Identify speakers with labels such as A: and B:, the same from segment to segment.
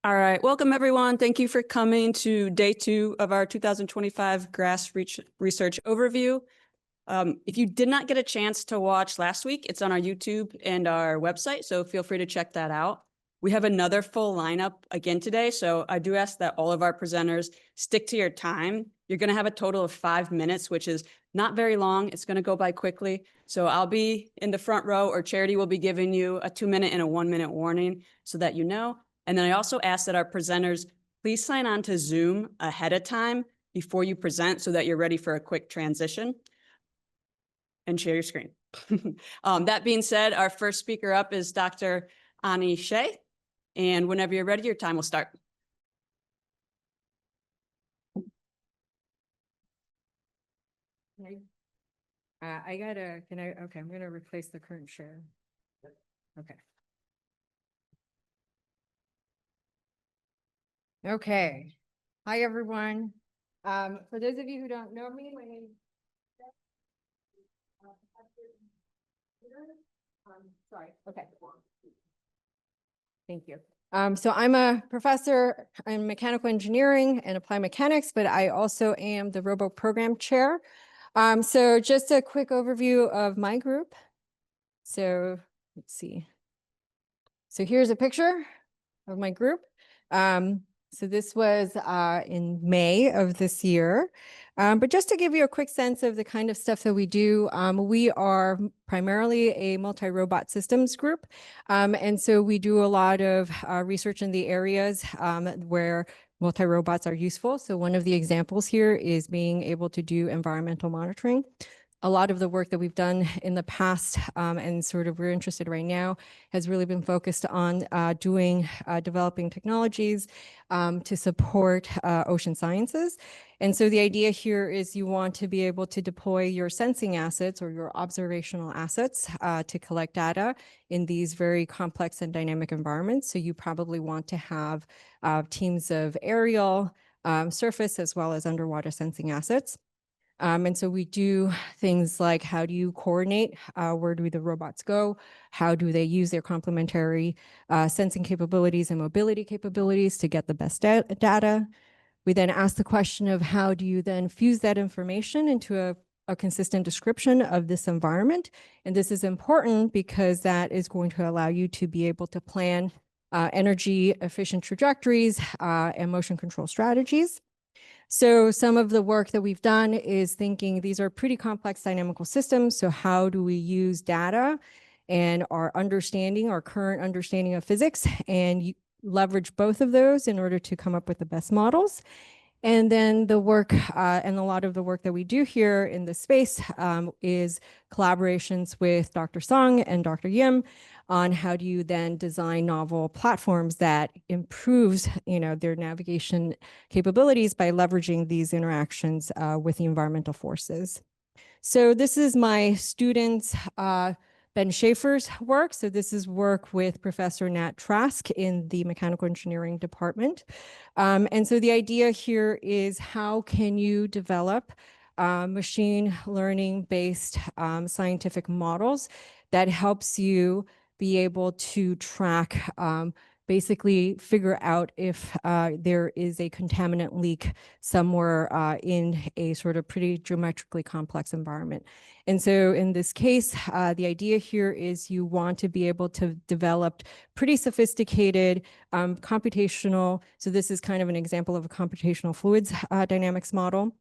A: All right, welcome everyone. Thank you for coming to day 2 of our 2025 GRASS Research Overview. If you did not get a chance to watch last week, it's on our YouTube and our website, so feel free to check that out. We have another full lineup again today, so I do ask that all of our presenters stick to your time. You're going to have a total of 5 minutes, which is not very long. It's going to go by quickly. So I'll be in the front row, or Charity will be giving you a 2-minute and a 1-minute warning so that you know. And then I also ask that our presenters please sign on to Zoom ahead of time before you present so that you're ready for a quick transition. And share your screen. That being said, our first speaker up is Dr. Hsieh. And whenever you're ready, your time will start.
B: Okay, I'm gonna replace the current share. Okay. Okay. Hi, everyone. For those of you who don't know me, my name is sorry. Okay. Thank you. So I'm a professor in mechanical engineering and applied mechanics, but I also am the robo program chair. So just a quick overview of my group. So let's see. So here's a picture of my group. So this was in May of this year. But just to give you a quick sense of the kind of stuff that we do, we are primarily a multi-robot systems group. And so we do a lot of research in the areas where multi-robots are useful. So one of the examples here is being able to do environmental monitoring. A lot of the work that we've done in the past and sort of we're interested right now has really been focused on developing technologies to support ocean sciences. And so the idea here is you want to be able to deploy your sensing assets or your observational assets to collect data in these very complex and dynamic environments. So you probably want to have teams of aerial, surface, as well as underwater sensing assets. And so we do things like, how do you coordinate? Where do the robots go? How do they use their complementary sensing capabilities and mobility capabilities to get the best data? We then ask the question of how do you then fuse that information into a consistent description of this environment? And this is important because that is going to allow you to be able to plan energy efficient trajectories and motion control strategies. So some of the work that we've done is thinking these are pretty complex dynamical systems. So how do we use data and our current understanding of physics and leverage both of those in order to come up with the best models? And then the work and a lot of the work that we do here in this space is collaborations with Dr. Song and Dr. Yim on how do you then design novel platforms that improves, their navigation capabilities by leveraging these interactions with the environmental forces. So this is my students, Ben Schaefer's work. So this is work with Professor Nat Trask in the mechanical engineering department. And so the idea here is how can you develop machine learning based scientific models that helps you be able to track, basically figure out if there is a contaminant leak somewhere in a sort of pretty geometrically complex environment. And so in this case, the idea here is you want to be able to develop pretty sophisticated computational, so this is kind of an example of a computational fluids dynamics model,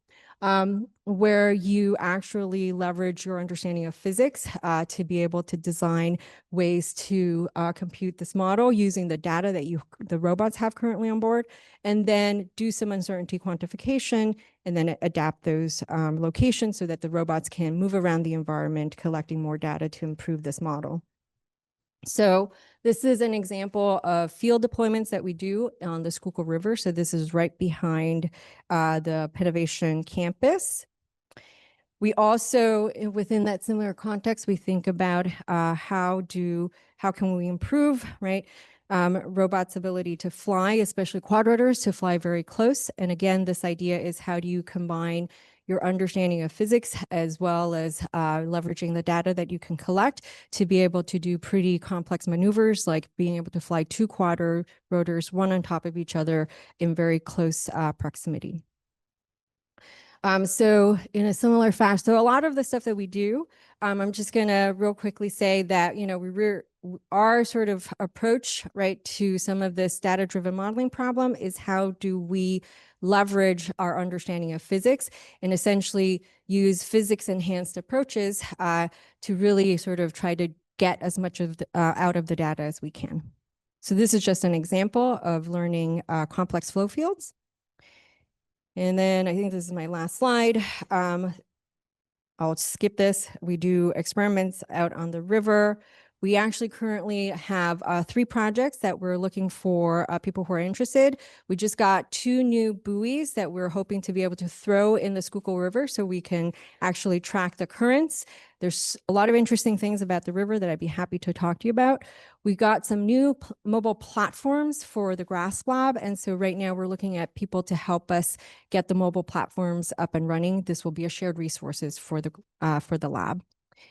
B: where you actually leverage your understanding of physics to be able to design ways to compute this model using the data that the robots have currently on board, and then do some uncertainty quantification, and then adapt those locations so that the robots can move around the environment, collecting more data to improve this model. So this is an example of field deployments that we do on the Schuylkill River. So this is right behind the Pennovation campus. We also, within that similar context, we think about how can we improve, right? Robots' ability to fly, especially quadrotors, to fly very close. And again, this idea is how do you combine your understanding of physics, as well as leveraging the data that you can collect to be able to do pretty complex maneuvers, like being able to fly two quad rotors, one on top of each other in very close proximity. So in a similar fashion, so a lot of the stuff that we do, I'm just going to real quickly say that, our sort of approach, right, to some of this data-driven modeling problem is how do we leverage our understanding of physics and essentially use physics-enhanced approaches to really sort of try to get as much of out of the data as we can. So this is just an example of learning complex flow fields. And then I think this is my last slide. I'll skip this. We do experiments out on the river. We actually currently have 3 projects that we're looking for people who are interested. We just got 2 new buoys that we're hoping to be able to throw in the Schuylkill River so we can actually track the currents. There's a lot of interesting things about the river that I'd be happy to talk to you about. We got some new mobile platforms for the GRASP lab. And so right now we're looking at people to help us get the mobile platforms up and running. This will be a shared resources for the lab.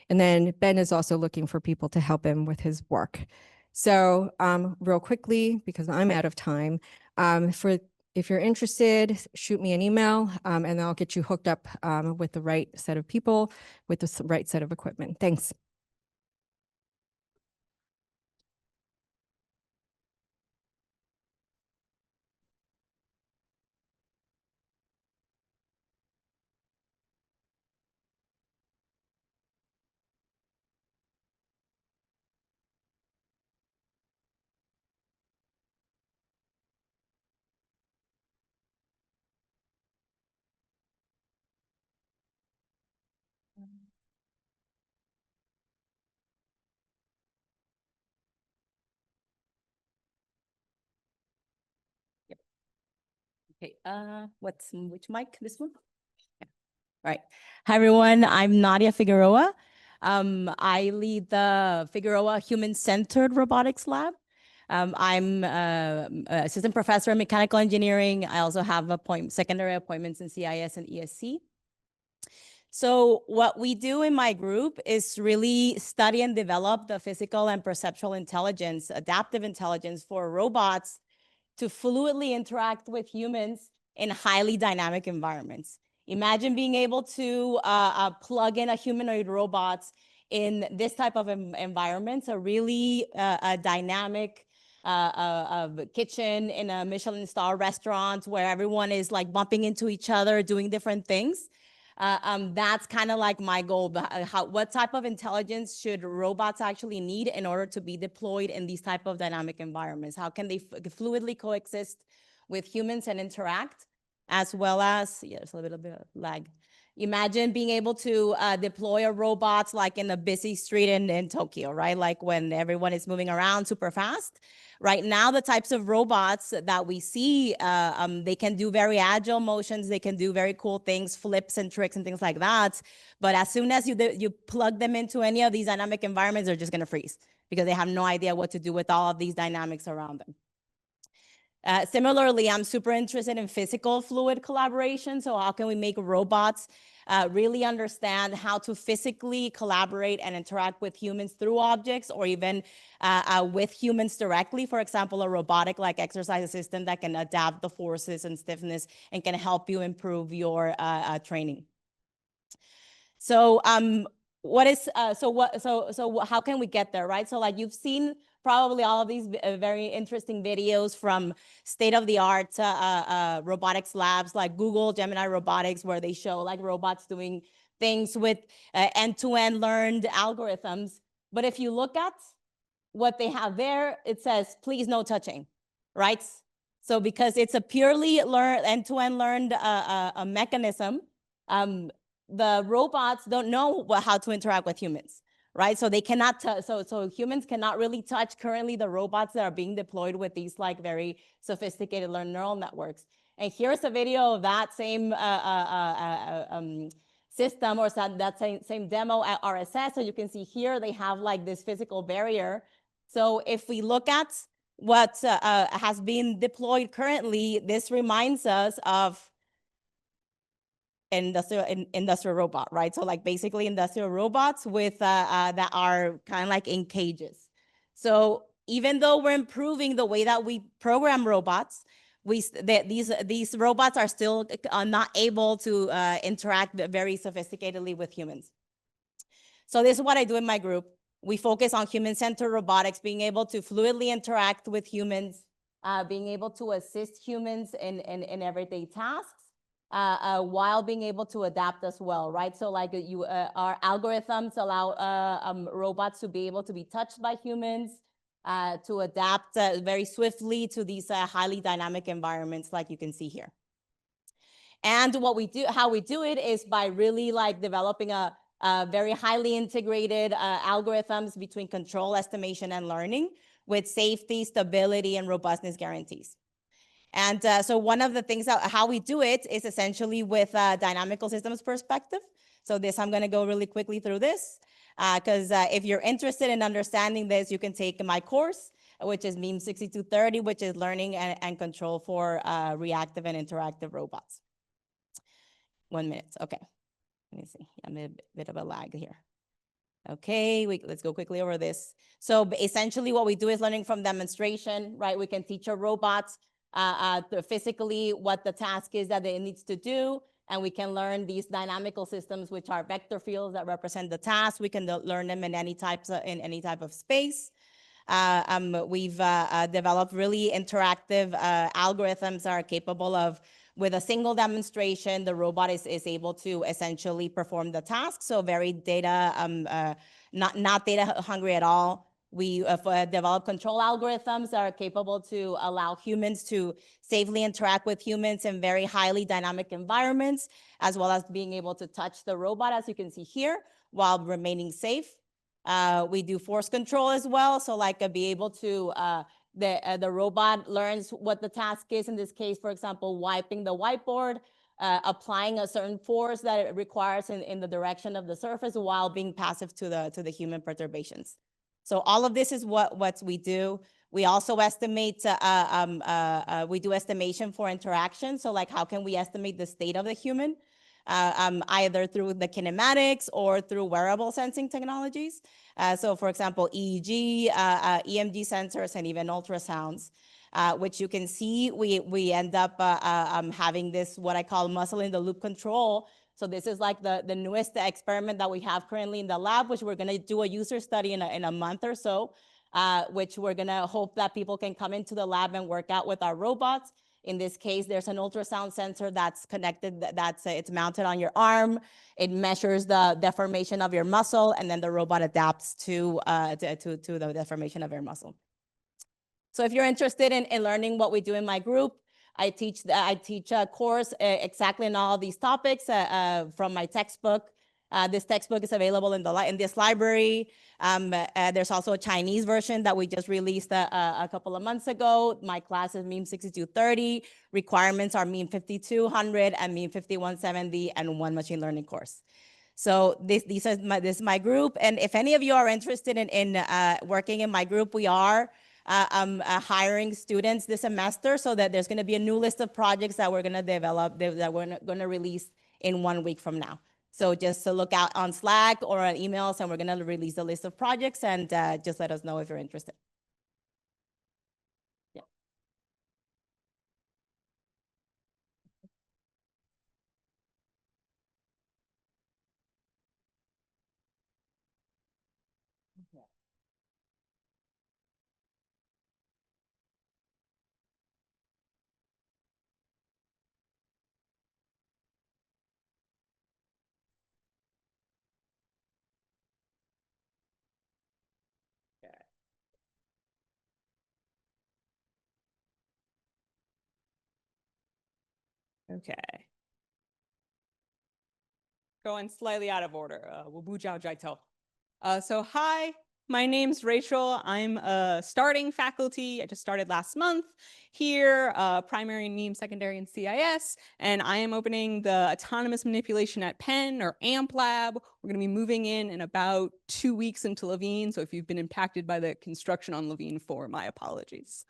B: And then Ben is also looking for people to help him with his work. So real quickly, because I'm out of time, if you're interested, shoot me an email and I'll get you hooked up with the right set of people with the right set of equipment. Thanks.
C: Yep. Okay, which mic? This one? Yeah. All right. Hi, everyone. I'm Nadia Figueroa. I lead the Figueroa Human-Centered Robotics Lab. I'm assistant professor in mechanical engineering. I also have secondary appointments in CIS and ESC. So what we do in my group is really study and develop the physical and perceptual intelligence, adaptive intelligence for robots to fluidly interact with humans in highly dynamic environments. Imagine being able to plug in a humanoid robot in this type of environments, a really dynamic kitchen in a Michelin star restaurant where everyone is like bumping into each other, doing different things. That's kind of like my goal. What type of intelligence should robots actually need in order to be deployed in these type of dynamic environments? How can they fluidly coexist with humans and interact, as well as, yeah, there's a little bit of lag. Imagine being able to deploy a robot like in a busy street in Tokyo, right? Like when everyone is moving around super fast. Right now, the types of robots that we see, they can do very agile motions. They can do very cool things, flips and tricks and things like that. But as soon as you plug them into any of these dynamic environments, they're just going to freeze because they have no idea what to do with all of these dynamics around them. Similarly, I'm super interested in physical fluid collaboration. So how can we make robots really understand how to physically collaborate and interact with humans through objects, or even with humans directly? For example, a robotic like exercise assistant that can adapt the forces and stiffness and can help you improve your training. So how can we get there, right? So like you've seen probably all of these very interesting videos from state-of-the-art robotics labs like Google Gemini Robotics, where they show like robots doing things with end-to-end learned algorithms. But if you look at what they have there, it says, please no touching, right? So because it's a purely end-to-end learned mechanism, the robots don't know how to interact with humans, right? So they cannot, so humans cannot really touch currently the robots that are being deployed with these like very sophisticated learned neural networks. And here's a video of that same system, or that same demo at RSS. So you can see here, they have like this physical barrier. So if we look at what has been deployed currently, this reminds us of industrial robot, right? So like basically industrial robots with that are kind of like in cages. So even though we're improving the way that we program robots, these robots are still not able to interact very sophisticatedly with humans. So this is what I do in my group. We focus on human-centered robotics, being able to fluidly interact with humans, being able to assist humans in everyday tasks, while being able to adapt as well, right? So like our algorithms allow robots to be able to be touched by humans, to adapt very swiftly to these highly dynamic environments like you can see here. And how we do it is by really like developing a very highly integrated algorithms between control, estimation, and learning with safety, stability, and robustness guarantees. And so one of the things how we do it is essentially with a dynamical systems perspective. So I'm going to go really quickly through this because if you're interested in understanding this, you can take my course, which is MEM 6230, which is learning and control for reactive and interactive robots. 1 minute. Okay. Let me see. I'm a bit of a lag here. Okay, let's go quickly over this. So essentially what we do is learning from demonstration, right? We can teach our robots physically what the task is that it needs to do. And we can learn these dynamical systems, which are vector fields that represent the task. We can learn them in any type of space. We've developed really interactive algorithms that are capable of, with a single demonstration, the robot is able to essentially perform the task. So very data, not data hungry at all. We develop control algorithms that are capable to allow humans to safely interact with humans in very highly dynamic environments, as well as being able to touch the robot, as you can see here, while remaining safe. We do force control as well. So like be able to, the robot learns what the task is. In this case, for example, wiping the whiteboard, applying a certain force that it requires in the direction of the surface while being passive to the human perturbations. So all of this is what we do. We also estimate, we do estimation for interaction. So like how can we estimate the state of the human? Either through the kinematics or through wearable sensing technologies. So for example, EEG, EMG sensors, and even ultrasounds, which you can see, we end up having this, what I call muscle in the loop control. So this is like the newest experiment that we have currently in the lab, which we're gonna do a user study in a month or so, which we're gonna hope that people can come into the lab and work out with our robots. In this case, there's an ultrasound sensor that's connected, it's mounted on your arm. It measures the deformation of your muscle, and then the robot adapts to the deformation of your muscle. So if you're interested in learning what we do in my group, I teach a course exactly in all these topics from my textbook. This textbook is available in this library. There's also a Chinese version that we just released a couple of months ago. My class is MEM 6230. Requirements are MEM 5200 and MEM 5170 and one machine learning course. So this is my group. And if any of you are interested in working in my group, we are hiring students this semester, so that there's going to be a new list of projects that we're going to develop that we're going to release in 1 week from now. So just to look out on Slack or on emails, and we're going to release a list of projects, and just let us know if you're interested. Yeah.
D: Okay. Going slightly out of order. So hi, my name's Rachel. I'm a starting faculty. I just started last month here, primary and MEM, secondary and CIS, and I am opening the Autonomous Manipulation at Penn, or AMP lab. We're going to be moving in about 2 weeks into Levine. So if you've been impacted by the construction on Levine 4, my apologies.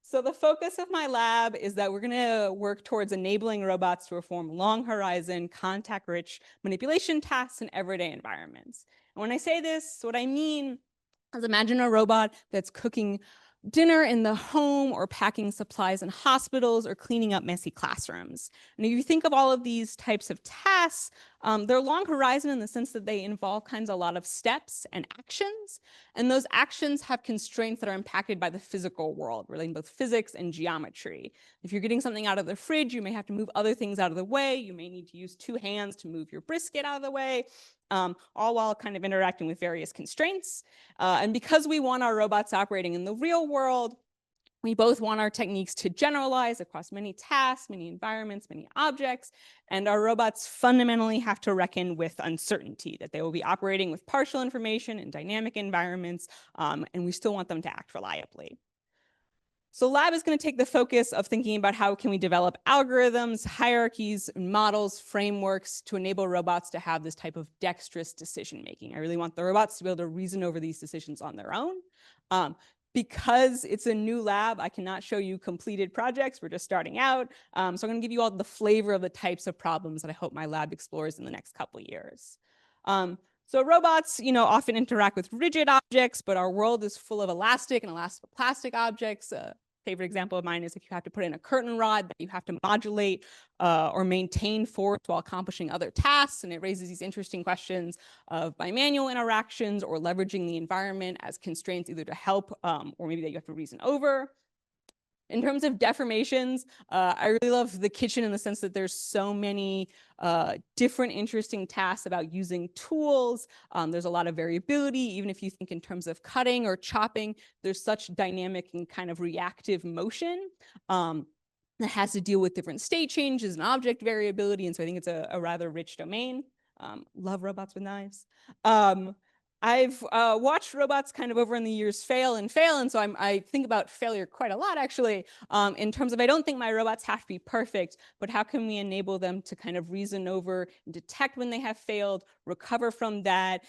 D: So the focus of my lab is that we're going to work towards enabling robots to perform long horizon, contact-rich manipulation tasks in everyday environments. And when I say this, what I mean is imagine a robot that's cooking dinner in the home or packing supplies in hospitals or cleaning up messy classrooms. And if you think of all of these types of tasks, they're long horizon in the sense that they involve a lot of steps and actions. And those actions have constraints that are impacted by the physical world, relating both physics and geometry. If you're getting something out of the fridge, you may have to move other things out of the way. You may need to use 2 hands to move your brisket out of the way, all while kind of interacting with various constraints. And because we want our robots operating in the real world, we both want our techniques to generalize across many tasks, many environments, many objects, and our robots fundamentally have to reckon with uncertainty, that they will be operating with partial information in dynamic environments, and we still want them to act reliably. So lab is going to take the focus of thinking about how can we develop algorithms, hierarchies, models, frameworks to enable robots to have this type of dexterous decision making. I really want the robots to be able to reason over these decisions on their own. Because it's a new lab, I cannot show you completed projects. We're just starting out. So I'm going to give you all the flavor of the types of problems that I hope my lab explores in the next couple of years. So robots, often interact with rigid objects, but our world is full of elastic and elastoplastic objects. Favorite example of mine is if you have to put in a curtain rod that you have to modulate or maintain force while accomplishing other tasks. And it raises these interesting questions of bimanual interactions or leveraging the environment as constraints either to help or maybe that you have to reason over. In terms of deformations, I really love the kitchen in the sense that there's so many different interesting tasks about using tools. There's a lot of variability, even if you think in terms of cutting or chopping, there's such dynamic and kind of reactive motion that has to deal with different state changes and object variability. And so I think it's a rather rich domain. Love robots with knives. I've watched robots kind of over in the years fail, and so I think about failure quite a lot, actually, in terms of I don't think my robots have to be perfect, but how can we enable them to kind of reason over and detect when they have failed, recover from that,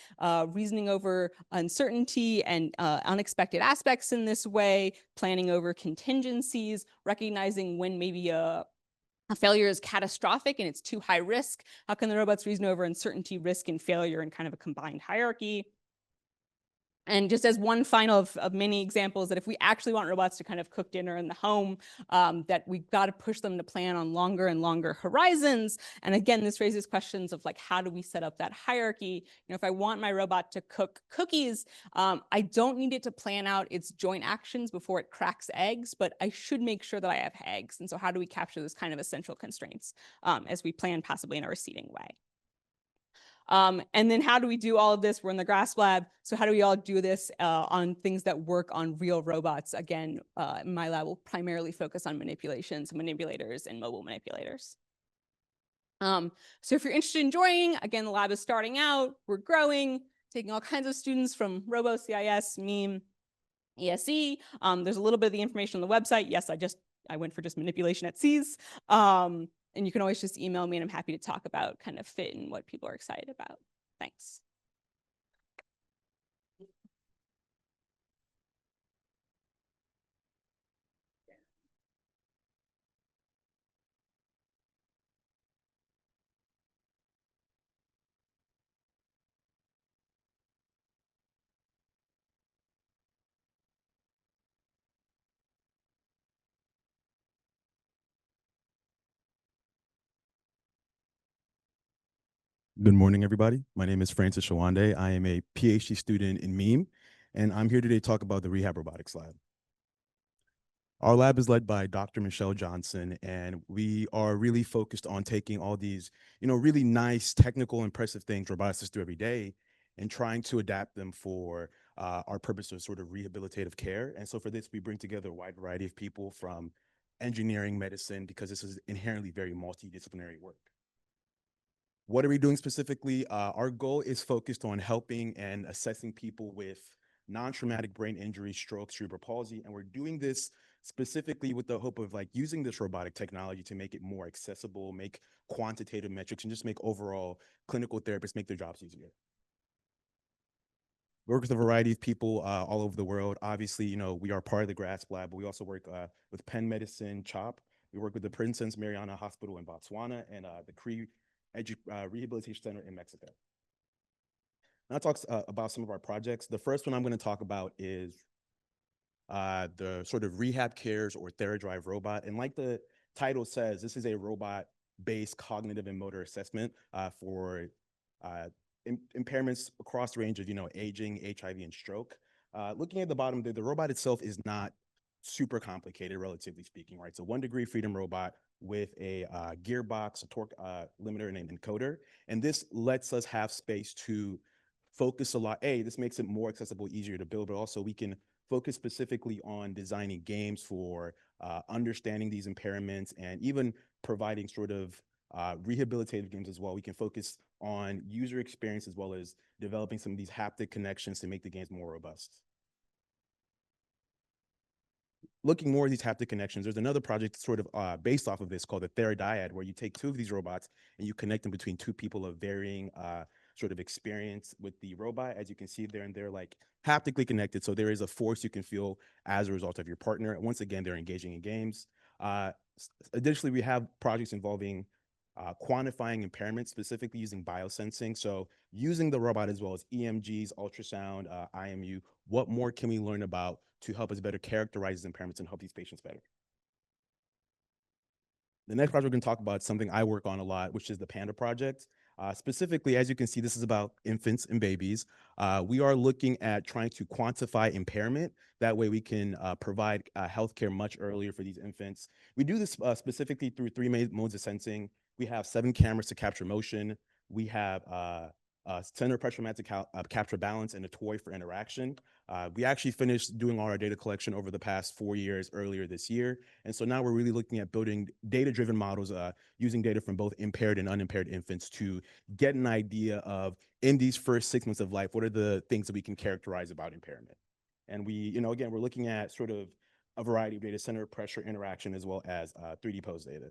D: reasoning over uncertainty and unexpected aspects in this way, planning over contingencies, recognizing when maybe a failure is catastrophic and it's too high risk. How can the robots reason over uncertainty, risk, and failure in kind of a combined hierarchy? And just as one final of many examples that if we actually want robots to kind of cook dinner in the home, that we've got to push them to plan on longer and longer horizons. And again, this raises questions of how do we set up that hierarchy? If I want my robot to cook cookies, I don't need it to plan out its joint actions before it cracks eggs, but I should make sure that I have eggs. And so how do we capture those kind of essential constraints as we plan possibly in a receding way? And then how do we do all of this? We're in the GRASP lab. So how do we all do this on things that work on real robots? Again, my lab will primarily focus on manipulations, manipulators, and mobile manipulators. So if you're interested in joining, again, the lab is starting out. We're growing, taking all kinds of students from Robo, CIS, MEME, ESE. There's a little bit of the information on the website. Yes, I went for just manipulation at Hsieh. And you can always just email me and I'm happy to talk about kind of fit and what people are excited about. Thanks.
E: Good morning, everybody. My name is Francis Sowande. I am a PhD student in MEME, and I'm here today to talk about the Rehab Robotics Lab. Our lab is led by Dr. Michelle Johnson, and we are really focused on taking all these, really nice, technical, impressive things roboticists do every day and trying to adapt them for our purpose of sort of rehabilitative care. And so for this, we bring together a wide variety of people from engineering, medicine, because this is inherently very multidisciplinary work. What are we doing specifically? Our goal is focused on helping and assessing people with non-traumatic brain injury, stroke, cerebral palsy, and we're doing this specifically with the hope of using this robotic technology to make it more accessible, make quantitative metrics, and just make overall clinical therapists make their jobs easier. We work with a variety of people all over the world. Obviously, you know, we are part of the GRASP lab, but we also work with Penn Medicine, CHOP. We work with the Princess Mariana Hospital in Botswana and the Cree Rehabilitation Center in Mexico. Now I'll talk about some of our projects. The first one I'm going to talk about is the sort of rehab cares or TheraDrive robot. And like the title says, this is a robot-based cognitive and motor assessment for impairments across the range of, you know, aging, HIV, and stroke. Looking at the bottom, the robot itself is not super complicated, relatively speaking, right? It's a 1-degree freedom robot with a gearbox, a torque limiter, and an encoder. And this lets us have space to focus a lot. This makes it more accessible, easier to build, but also we can focus specifically on designing games for understanding these impairments and even providing sort of rehabilitative games as well. We can focus on user experience as well as developing some of these haptic connections to make the games more robust. Looking more at these haptic connections, there's another project sort of based off of this called the TheraDiad, where you take 2 of these robots and you connect them between 2 people of varying sort of experience with the robot. As you can see there, and they're like haptically connected. So there is a force you can feel as a result of your partner. Once again, they're engaging in games. Additionally, we have projects involving quantifying impairment, specifically using biosensing. So using the robot as well as EMGs, ultrasound, IMU, what more can we learn about to help us better characterize these impairments and help these patients better? The next project we're going to talk about is something I work on a lot, which is the PANDA project. Specifically, as you can see, this is about infants and babies. We are looking at trying to quantify impairment. That way we can provide healthcare much earlier for these infants. We do this specifically through 3 main modes of sensing. We have 7 cameras to capture motion. We have center pressure mat to capture balance and a toy for interaction. We actually finished doing all our data collection over the past 4 years earlier this year. And so now we're really looking at building data-driven models using data from both impaired and unimpaired infants to get an idea of, in these first 6 months of life, what are the things that we can characterize about impairment. And we, you know, again, we're looking at sort of a variety of data, center pressure, interaction, as well as 3D pose data.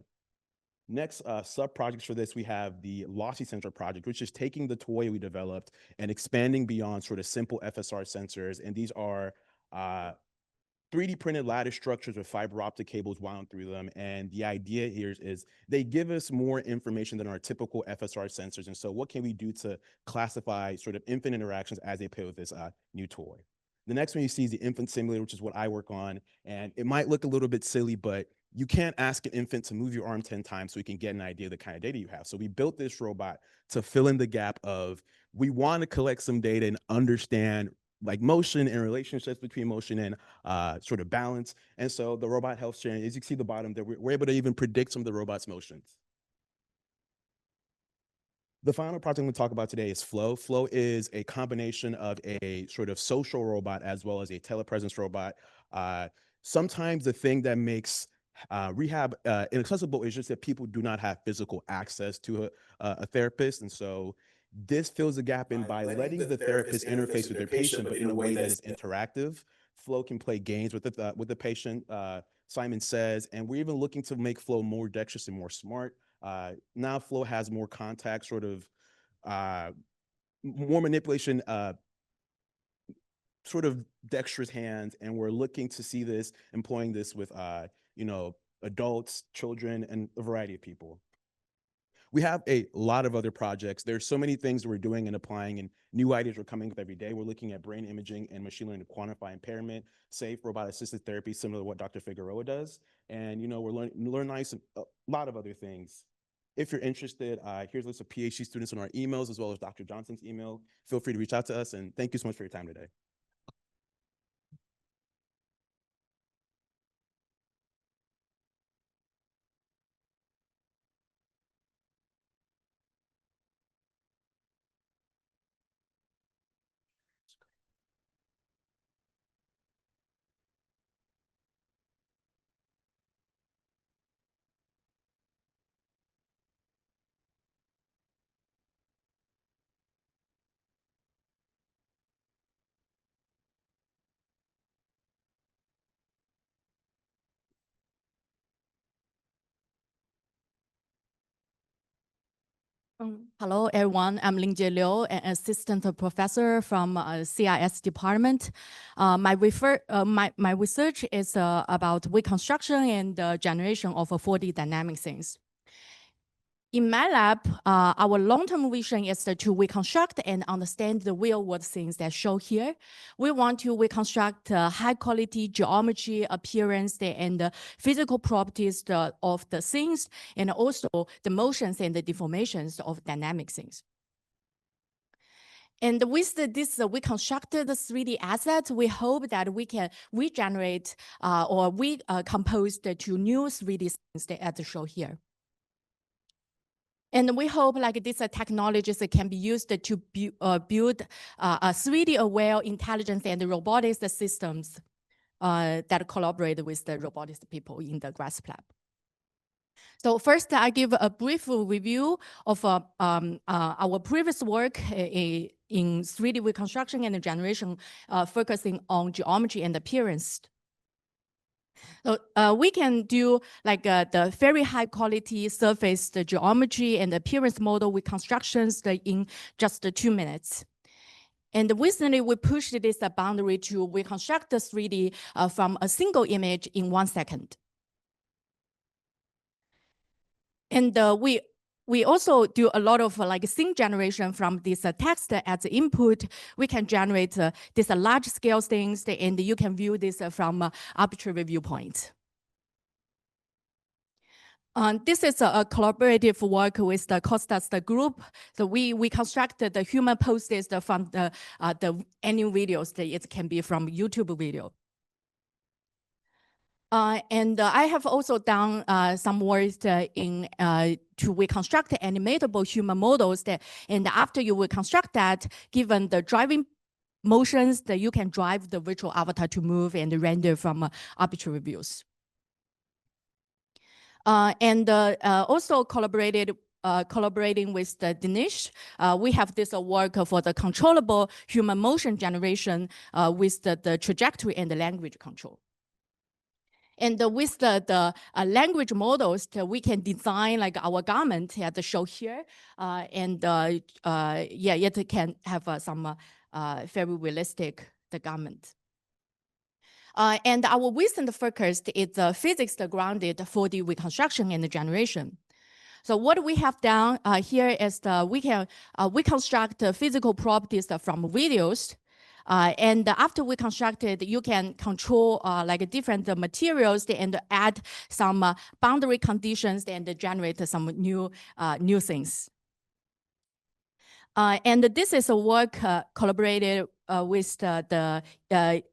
E: Next sub-projects for this, we have the Lossy Sensor project, which is taking the toy we developed and expanding beyond sort of simple FSR sensors. And these are 3D printed lattice structures with fiber optic cables wound through them. And the idea here is they give us more information than our typical FSR sensors. And so what can we do to classify sort of infant interactions as they play with this new toy? The next one you see is the infant simulator, which is what I work on. And it might look a little bit silly, but you can't ask an infant to move your arm 10 times so you can get an idea of the kind of data you have. So we built this robot to fill in the gap of, we want to collect some data and understand like motion and relationships between motion and sort of balance. And so the robot helps share. As you can see the bottom there, we're able to even predict some of the robot's motions. The final project I'm going to talk about today is Flow. Flow is a combination of a sort of social robot as well as a telepresence robot. Sometimes the thing that makes rehab inaccessible is just that people do not have physical access to a therapist. And so this fills the gap in by letting the therapist interface with their patient, but in a way that is interactive. Flow can play games with the patient, Simon says, and we're even looking to make Flow more dexterous and more smart. Now Flow has more contact, sort of more manipulation, sort of dexterous hands, and we're looking to see this, employing this with you know, adults, children, and a variety of people. We have a lot of other projects. There's so many things we're doing and applying, and new ideas are coming up every day. We're looking at brain imaging and machine learning to quantify impairment, safe robot-assisted therapy, similar to what Dr. Figueroa does. And, you know, we're learning a lot of other things. If you're interested, here's a list of PhD students on our emails, as well as Dr. Johnson's email. Feel free to reach out to us, and thank you so much for your time today.
F: Hello, everyone. I'm Lingjie Liu, an assistant professor from CIS department. My research is about reconstruction and generation of 4D dynamic scenes. In my lab, our long-term vision is to reconstruct and understand the real-world scenes that show here. We want to reconstruct high-quality geometry, appearance, and physical properties of the scenes, and also the motions and the deformations of dynamic scenes. And with this reconstructed 3D assets, we hope that we can regenerate or recompose the two new 3D scenes as shown here. And we hope like these technologies can be used to build 3D aware intelligence and robotics systems that collaborate with the robotics people in the GRASP lab. So first, I give a brief review of our previous work in 3D reconstruction and generation, focusing on geometry and appearance. So we can do like the very high quality surface, the geometry and appearance model reconstructions in just 2 minutes. And recently we pushed this boundary to reconstruct the 3D from a single image in 1 second. And we also do a lot of like scene generation from this text as input. We can generate these large scale things, and you can view this from arbitrary viewpoint. This is a collaborative work with the Costas group. So we constructed the human poses from the any videos that it can be from YouTube video. And I have also done some work to reconstruct animatable human models. And after you reconstruct that, given the driving motions, that you can drive the virtual avatar to move and render from arbitrary views. And also collaborating with the Dinesh, we have this work for the controllable human motion generation with the trajectory and the language control. And with the language models, we can design like our garment as shown here. Yeah, it can have some very realistic the garment. And our recent focus is physics grounded 4D reconstruction and generation. So what we have done here is we can reconstruct physical properties from videos. And after we constructed, you can control like different materials and add some boundary conditions and generate some new things. And this is a work collaborated with the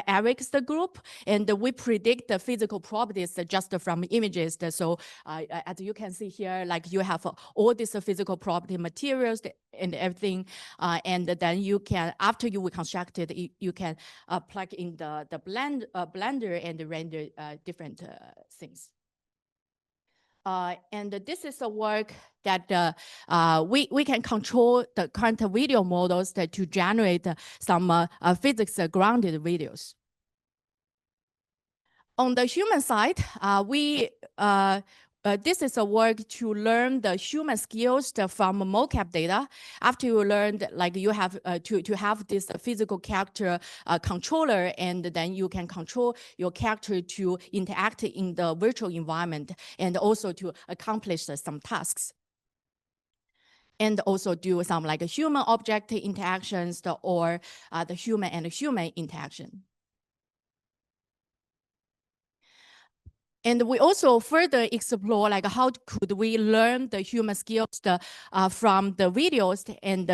F: Eric's group, and we predict the physical properties just from images. So as you can see here, like you have all these physical property materials and everything, and then you can, after you reconstruct it, you can plug in the blender and render different things. And this is a work that we can control the current video models to generate some physics grounded videos. On the human side, this is a work to learn the human skills from mocap data. After you learned, like you have to have this physical character controller, and then you can control your character to interact in the virtual environment and also to accomplish some tasks. And also do some like human object interactions or the human and human interaction. And we also further explore like how could we learn the human skills from the videos and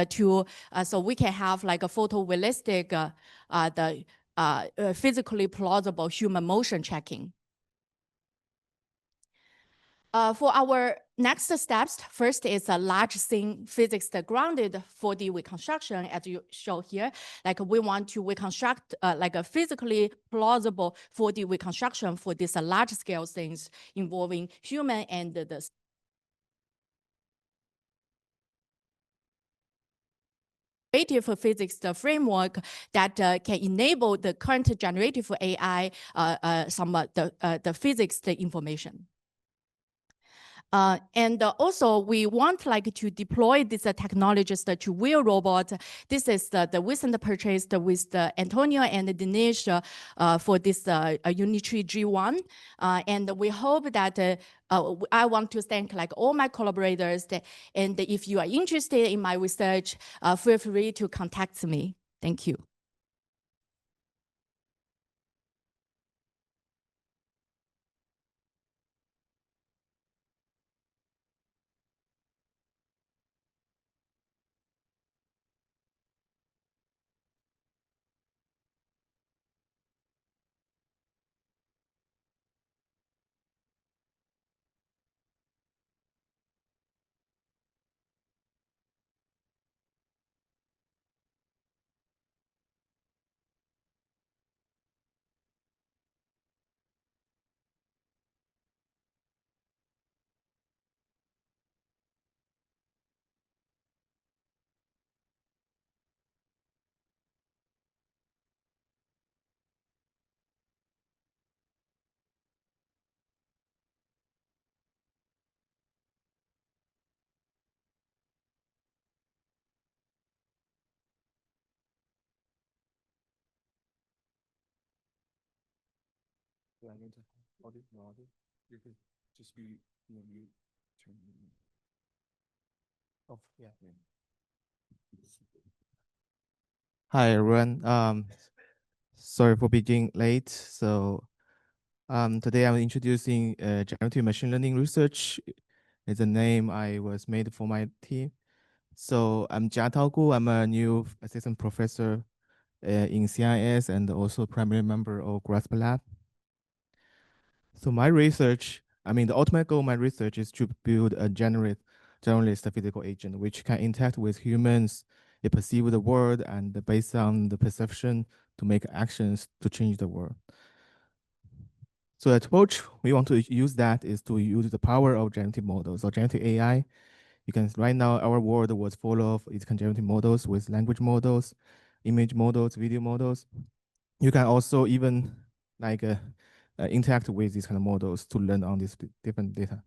F: so we can have like a photorealistic, physically plausible human motion tracking. For our next steps, first is a large scene physics grounded 4D reconstruction, as you show here. Like we want to reconstruct like a physically plausible 4D reconstruction for these large scale things involving human and the generative physics framework that can enable the current generative AI the physics information. And also we want like to deploy these technologies to wheel robot. This is the recent purchase with the Antonio and Dinesh for this Unitree G1. And we hope that I want to thank like all my collaborators and if you are interested in my research, feel free to contact me. Thank you.
G: Do I need to audit? No audit? You could just be, mute. Oh, yeah. Hi, everyone. Sorry for being late. So, today I'm introducing generative machine learning research. It's a name I was made for my team. So I'm Jiatao Gu. I'm a new assistant professor in CIS and also primary member of GRASP Lab. So my research, the ultimate goal of my research is to build a generalist physical agent, which can interact with humans, it perceive the world, and based on the perception to make actions to change the world. So the approach we want to use that is to use the power of generative models or generative AI. Right now our world was full of these generative models with language models, image models, video models. You can also even like interact with these kind of models to learn on these different data.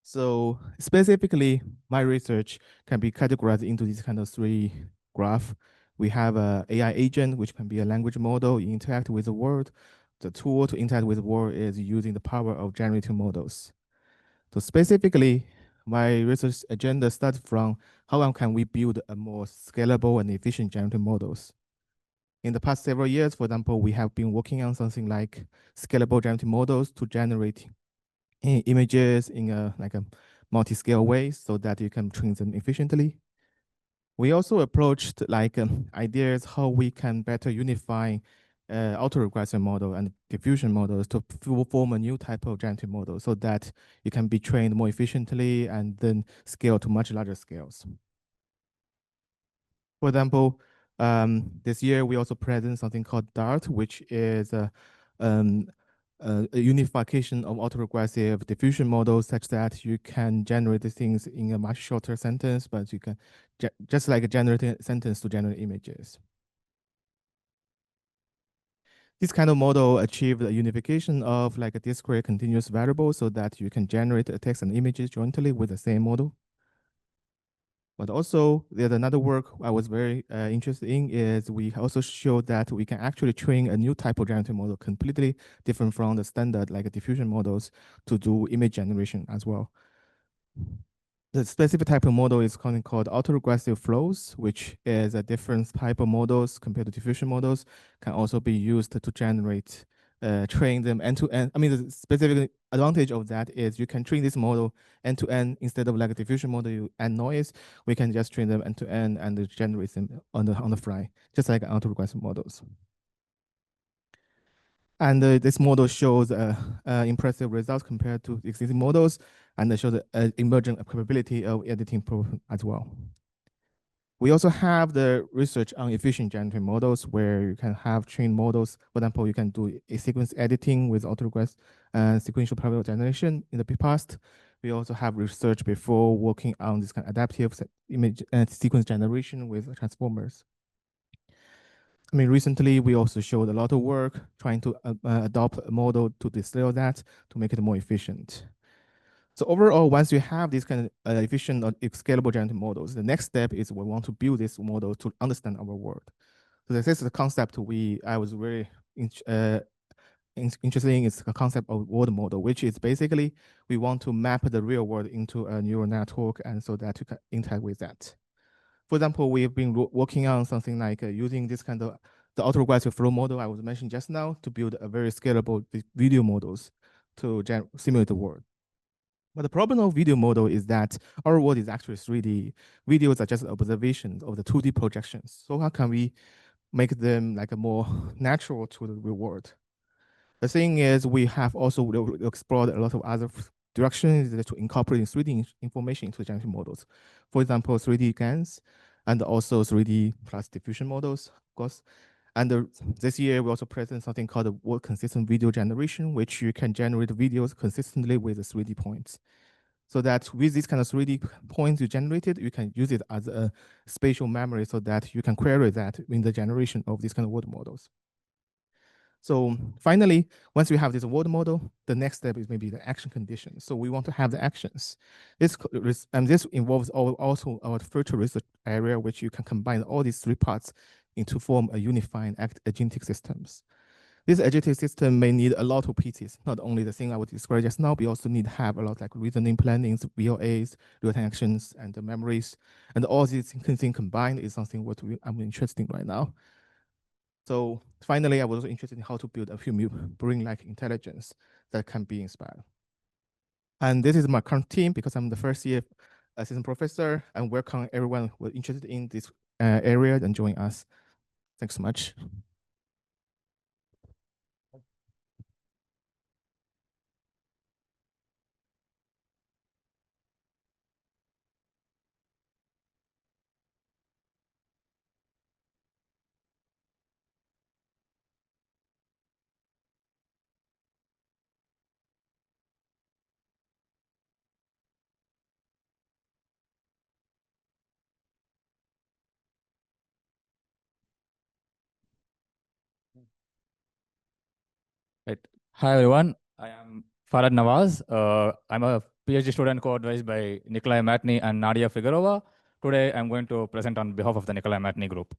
G: So specifically, my research can be categorized into these kind of three graph. We have a AI agent, which can be a language model, interact with the world. The tool to interact with the world is using the power of generative models. So specifically, my research agenda starts from how can we build a more scalable and efficient generative models. In the past several years, for example, we have been working on something like scalable generative models to generate images in a multi-scale way so that you can train them efficiently. We also approached ideas how we can better unify autoregression model and diffusion models to form a new type of generative model so that it can be trained more efficiently and then scale to much larger scales. For example, this year we also present something called DART, which is a unification of autoregressive diffusion models such that you can generate the things in a much shorter sentence, but you can just like generate a sentence to generate images. This kind of model achieved a unification of like a discrete continuous variable so that you can generate a text and images jointly with the same model. But also, there's another work I was very interested in is we also showed that we can actually train a new type of generative model completely different from the standard like diffusion models to do image generation as well. The specific type of model is called autoregressive flows, which is a different type of models compared to diffusion models, can also be used to generate, train them end to end. The specific advantage of that is you can train this model end to end instead of like a diffusion model, you add noise. We can just train them end to end and generate them on the fly, just like autoregressive models. And this model shows impressive results compared to existing models, and it shows emergent capability of editing as well. We also have the research on efficient generative models where you can have trained models. For example, you can do a sequence editing with autoregress and sequential parallel generation in the past. We also have research before working on this kind of adaptive image and sequence generation with transformers. Recently, we also showed a lot of work trying to adopt a model to distill that to make it more efficient. So overall, once you have these kind of efficient or scalable generative models, the next step is we want to build this model to understand our world. So this is the concept I was very interested in. Is the concept of world model, which is basically we want to map the real world into a neural network, and so that you can interact with that. For example, we've been working on something like using this kind of the autoregressive flow model I was mentioning just now to build a very scalable video models to simulate the world. But the problem of video model is that our world is actually 3D. Videos are just observations of the 2D projections. So how can we make them like a more natural to the real world? The thing is, we have also explored a lot of other directions to incorporate 3D information into the generative models. For example, 3D GANs and also 3D plus diffusion models, of course. And this year, we also present something called the world consistent video generation, which you can generate videos consistently with the 3D points. So that with these kind of 3D points you generated, you can use it as a spatial memory so that you can query that in the generation of these kind of world models. So finally, once we have this world model, the next step is maybe the action conditions. So we want to have the actions. This involves also our future research area, which you can combine all these three parts into form a unified agentic systems. This agentic system may need a lot of pieces, not only the thing I would describe just now, but you also need to have a lot like reasoning plannings, VLAs, real-time actions, and the memories. And all these things combined is something what I'm interested in right now. So finally, I was also interested in how to build a few brain-like intelligence that can be inspired. And this is my current team because I'm the first year assistant professor, and welcome everyone who are interested in this area and join us. Thanks so much.
H: Right. Hi, everyone. I am Farhad Nawaz. I'm a PhD student co-advised by Nikolai Matni and Nadia Figueroa. Today, I'm going to present on behalf of the Nikolai Matni group.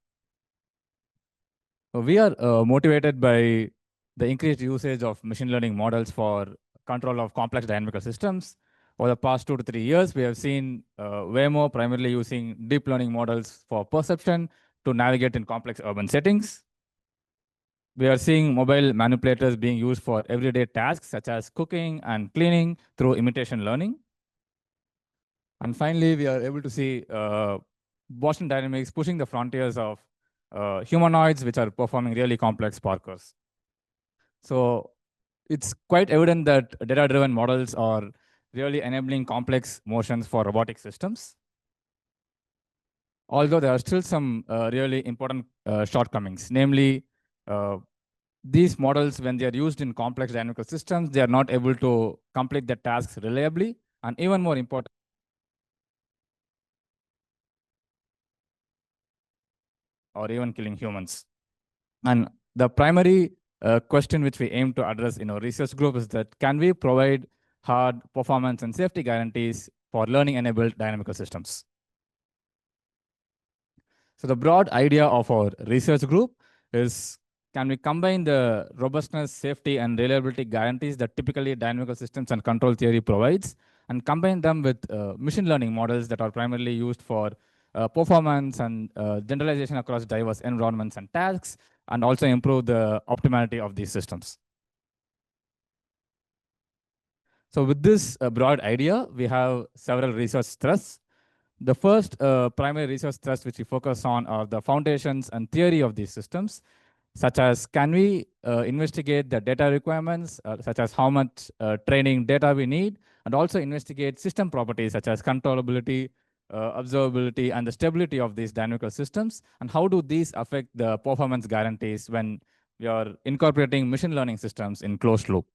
H: We are motivated by the increased usage of machine learning models for control of complex dynamical systems. Over the past 2 to 3 years, we have seen Waymo primarily using deep learning models for perception to navigate in complex urban settings. We are seeing mobile manipulators being used for everyday tasks such as cooking and cleaning through imitation learning. And finally, we are able to see Boston Dynamics pushing the frontiers of humanoids, which are performing really complex parkers. So it's quite evident that data-driven models are really enabling complex motions for robotic systems. Although there are still some really important shortcomings, namely, these models, when they are used in complex dynamical systems, they are not able to complete their tasks reliably, and even more important, or even killing humans. And the primary question which we aim to address in our research group is that can we provide hard performance and safety guarantees for learning-enabled dynamical systems? So the broad idea of our research group is, can we combine the robustness, safety, and reliability guarantees that typically dynamical systems and control theory provides, and combine them with machine learning models that are primarily used for performance and generalization across diverse environments and tasks, and also improve the optimality of these systems. So with this broad idea, we have several research thrusts. The first primary research thrust which we focus on are the foundations and theory of these systems, such as can we investigate the data requirements, such as how much training data we need, and also investigate system properties such as controllability, observability, and the stability of these dynamical systems, and how do these affect the performance guarantees when we are incorporating machine learning systems in closed loop.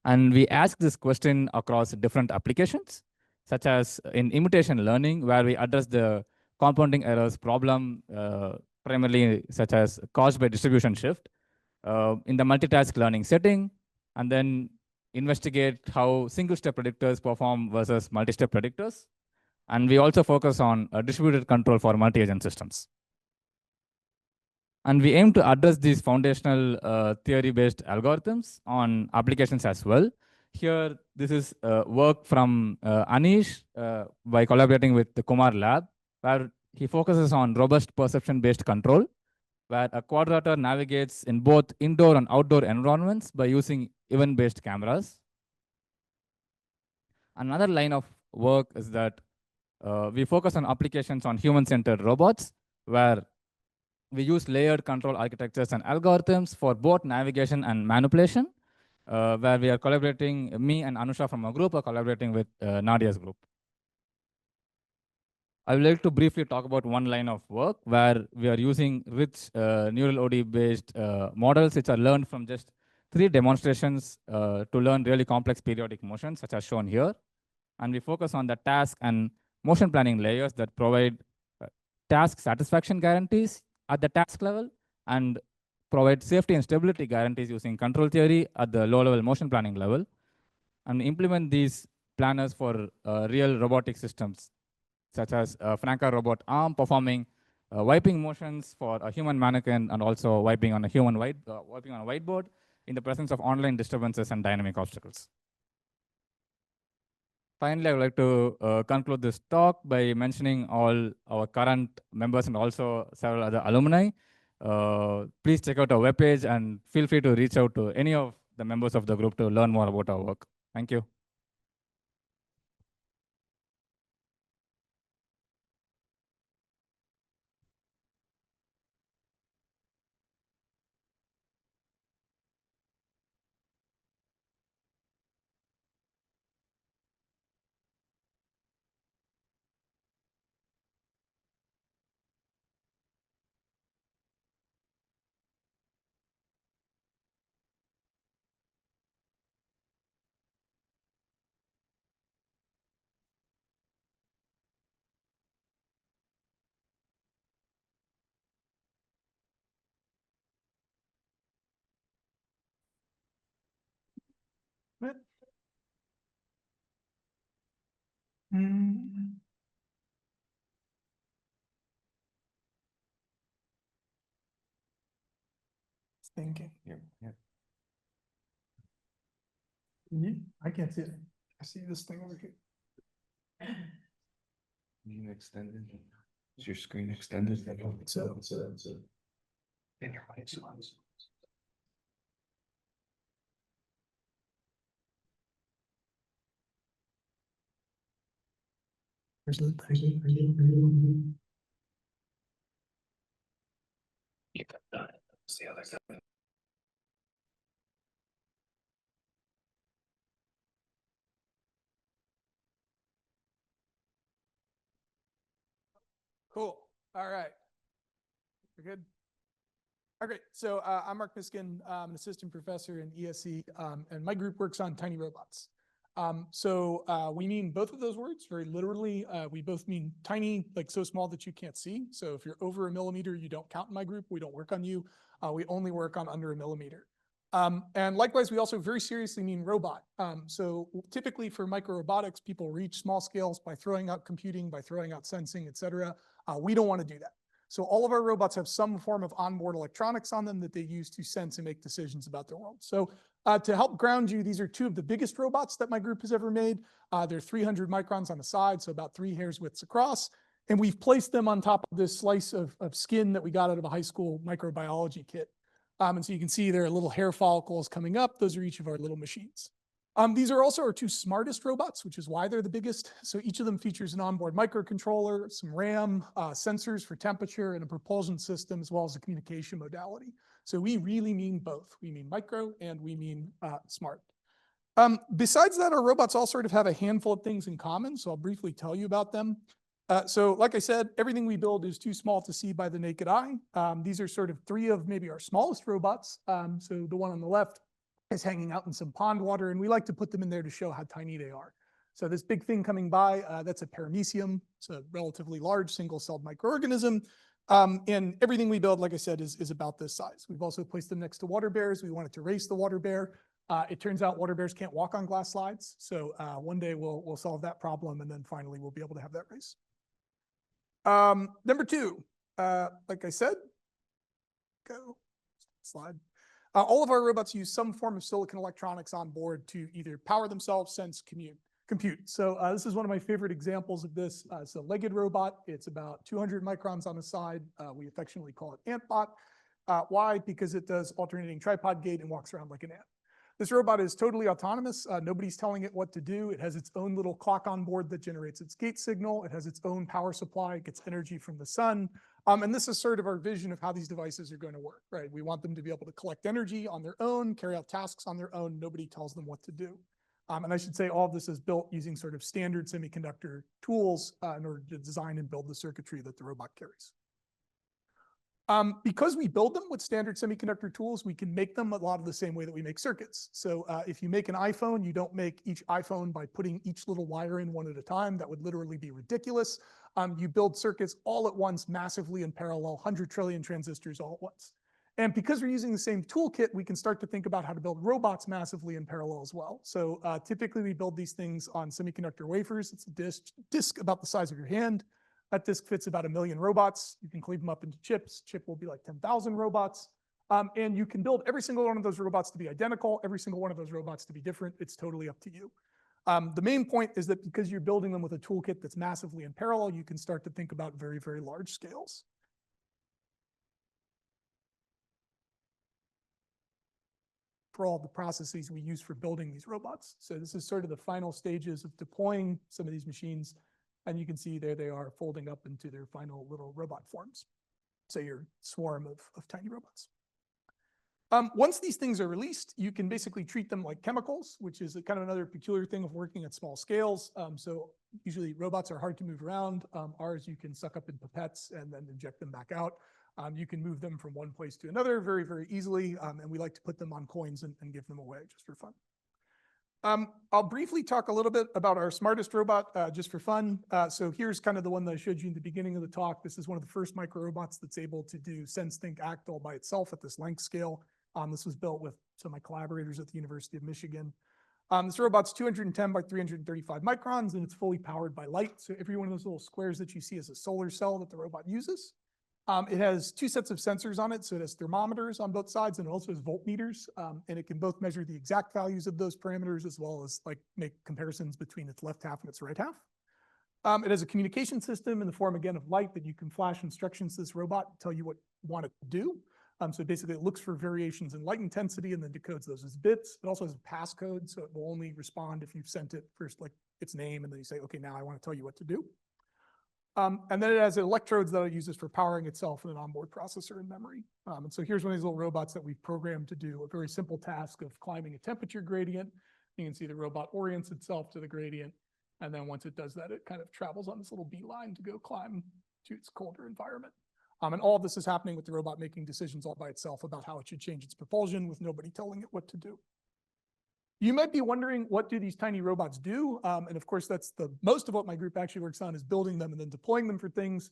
H: And we ask this question across different applications, such as in imitation learning, where we address the compounding errors problem, primarily such as caused by distribution shift, in the multitask learning setting, and then investigate how single-step predictors perform versus multi-step predictors. And we also focus on distributed control for multi-agent systems. And we aim to address these foundational theory-based algorithms on applications as well. Here, this is work from Anish by collaborating with the Kumar Lab, where he focuses on robust perception-based control, where a quadrator navigates in both indoor and outdoor environments by using event-based cameras. Another line of work is that we focus on applications on human-centered robots, where we use layered control architectures and algorithms for both navigation and manipulation, where we are collaborating, me and Anusha from our group are collaborating with Nadia's group. I would like to briefly talk about one line of work where we are using rich neural OD-based models, which are learned from just 3 demonstrations to learn really complex periodic motions, such as shown here. And we focus on the task and motion planning layers that provide task satisfaction guarantees at the task level and provide safety and stability guarantees using control theory at the low-level motion planning level, and implement these planners for real robotic systems, such as a Franca robot arm performing wiping motions for a human mannequin and also wiping on a whiteboard in the presence of online disturbances and dynamic obstacles. Finally, I would like to conclude this talk by mentioning all our current members and also several other alumni. Please check out our webpage and feel free to reach out to any of the members of the group to learn more about our work. Thank you.
I: Thinking. I can't see it. I see this thing over here.
J: You extended. Is your screen extended? So. And your mic's on.
I: Where's the thing?
J: You got done. It's the other guy.
I: Cool. All right. We're good. Okay, so I'm Marc Miskin. I'm an assistant professor in ESE, and my group works on tiny robots. We mean both of those words very literally. We both mean tiny, like so small that you can't see. So if you're over a millimeter, you don't count in my group. We don't work on you. We only work on under a millimeter. And likewise, we also very seriously mean robot. So typically for microrobotics, people reach small scales by throwing out computing, by throwing out sensing, et cetera. We don't want to do that. So all of our robots have some form of onboard electronics on them that they use to sense and make decisions about their world. So to help ground you, these are 2 of the biggest robots that my group has ever made. They're 300 microns on the side, so about 3 hairs widths across. And we've placed them on top of this slice of skin that we got out of a high school microbiology kit. And so you can see there are little hair follicles coming up. Those are each of our little machines. These are also our 2 smartest robots, which is why they're the biggest. So each of them features an onboard microcontroller, some RAM, sensors for temperature, and a propulsion system, as well as a communication modality. So we really mean both. We mean micro and we mean smart. Besides that, our robots all sort of have a handful of things in common. So I'll briefly tell you about them. So like I said, everything we build is too small to see by the naked eye. These are sort of 3 of maybe our smallest robots. So the one on the left is hanging out in some pond water, and we like to put them in there to show how tiny they are. So this big thing coming by, that's a paramecium. It's a relatively large single-celled microorganism. And everything we build, like I said, is about this size. We've also placed them next to water bears. We wanted to race the water bear. It turns out water bears can't walk on glass slides. So one day we'll solve that problem, and then finally we'll be able to have that race. Number two, like I said, go slide. All of our robots use some form of silicon electronics on board to either power themselves, sense, compute. So this is one of my favorite examples of this. It's a legged robot. It's about 200 microns on the side. We affectionately call it Antbot. Why? Because it does alternating tripod gait and walks around like an ant. This robot is totally autonomous. Nobody's telling it what to do. It has its own little clock on board that generates its gait signal. It has its own power supply. It gets energy from the sun. And this is sort of our vision of how these devices are going to work, right? We want them to be able to collect energy on their own, carry out tasks on their own. Nobody tells them what to do. And I should say all of this is built using sort of standard semiconductor tools in order to design and build the circuitry that the robot carries. Because we build them with standard semiconductor tools, we can make them a lot of the same way that we make circuits. So if you make an iPhone, you don't make each iPhone by putting each little wire in one at a time. That would literally be ridiculous. You build circuits all at once, massively in parallel, 100 trillion transistors all at once. And because we're using the same toolkit, we can start to think about how to build robots massively in parallel as well. So typically we build these things on semiconductor wafers. It's a disk about the size of your hand. That disk fits about 1 million robots. You can cleave them up into chips. Chip will be like 10,000 robots. And you can build every single one of those robots to be identical, every single one of those robots to be different. It's totally up to you. The main point is that because you're building them with a toolkit that's massively in parallel, you can start to think about very, very large scales. For all the processes we use for building these robots. So this is sort of the final stages of deploying some of these machines. And you can see there they are folding up into their final little robot forms. So your swarm of tiny robots. Once these things are released, you can basically treat them like chemicals, which is kind of another peculiar thing of working at small scales. So usually robots are hard to move around. Ours you can suck up in pipettes and then inject them back out. You can move them from one place to another very, very easily. And we like to put them on coins and give them away just for fun. I'll briefly talk a little bit about our smartest robot just for fun. So here's kind of the one that I showed you in the beginning of the talk. This is one of the first micro robots that's able to do sense, think, act all by itself at this length scale. This was built with some of my collaborators at the University of Michigan. This robot's 210 by 335 microns, and it's fully powered by light. So every one of those little squares that you see is a solar cell that the robot uses. It has 2 sets of sensors on it. So it has thermometers on both sides, and it also has voltmeters. And it can both measure the exact values of those parameters as well as like make comparisons between its left half and its right half. It has a communication system in the form, again, of light that you can flash instructions to this robot and tell you what you want it to do. So basically it looks for variations in light intensity and then decodes those as bits. It also has a passcode, so it will only respond if you've sent it first, like its name, and then you say, okay, now I want to tell you what to do. And then it has electrodes that it uses for powering itself and an onboard processor and memory. And so here's one of these little robots that we've programmed to do a very simple task of climbing a temperature gradient. You can see the robot orients itself to the gradient. And then once it does that, it kind of travels on this little beeline to go climb to its colder environment. And all of this is happening with the robot making decisions all by itself about how it should change its propulsion with nobody telling it what to do. You might be wondering, what do these tiny robots do? And of course, that's the most of what my group actually works on, is building them and then deploying them for things.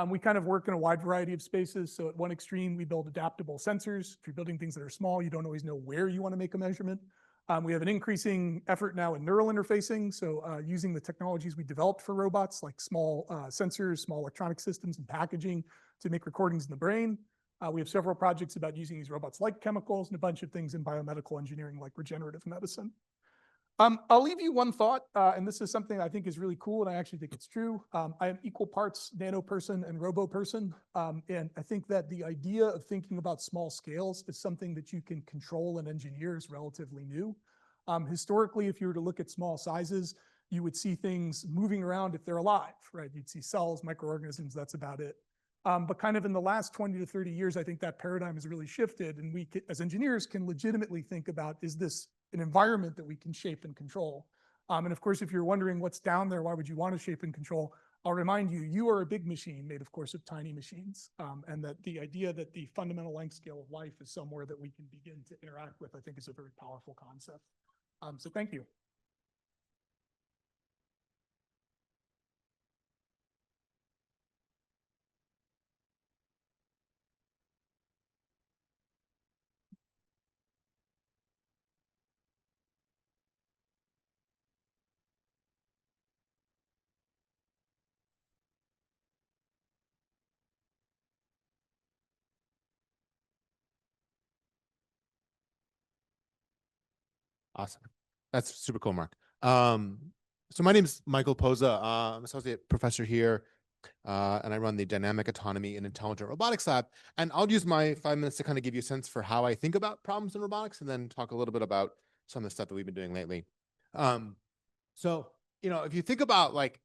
I: We kind of work in a wide variety of spaces. So at one extreme, we build adaptable sensors. If you're building things that are small, you don't always know where you want to make a measurement. We have an increasing effort now in neural interfacing. So using the technologies we developed for robots, like small sensors, small electronic systems and packaging to make recordings in the brain. We have several projects about using these robots like chemicals and a bunch of things in biomedical engineering like regenerative medicine. I'll leave you one thought, and this is something I think is really cool, and I actually think it's true. I am equal parts nano person and robo person, and I think that the idea of thinking about small scales is something that you can control and engineer is relatively new. Historically, if you were to look at small sizes, you would see things moving around if they're alive, right? You'd see cells, microorganisms, that's about it. But kind of in the last 20 to 30 years, I think that paradigm has really shifted, and we as engineers can legitimately think about, is this an environment that we can shape and control? And of course, if you're wondering what's down there, why would you want to shape and control? I'll remind you, you are a big machine made, of course, of tiny machines, and that the idea that the fundamental length scale of life is somewhere that we can begin to interact with, I think is a very powerful concept. So thank you.
K: Awesome. That's super cool, Mark. So my name is Michael Posa. I'm associate professor here, and I run the Dynamic Autonomy and Intelligent Robotics Lab. And I'll use my 5 minutes to kind of give you a sense for how I think about problems in robotics, and then talk a little bit about some of the stuff that we've been doing lately. So, if you think about like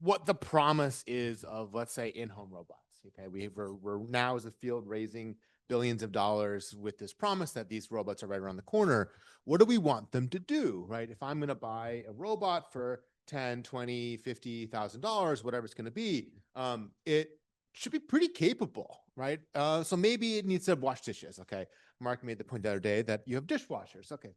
K: what the promise is of, let's say, in-home robots, okay, we're now as a field raising billions of dollars with this promise that these robots are right around the corner. What do we want them to do, right? If I'm going to buy a robot for $10, $20, $50,000, whatever it's going to be, it should be pretty capable, right? So maybe it needs to wash dishes. Okay, Mark made the point the other day that you have dishwashers. Okay,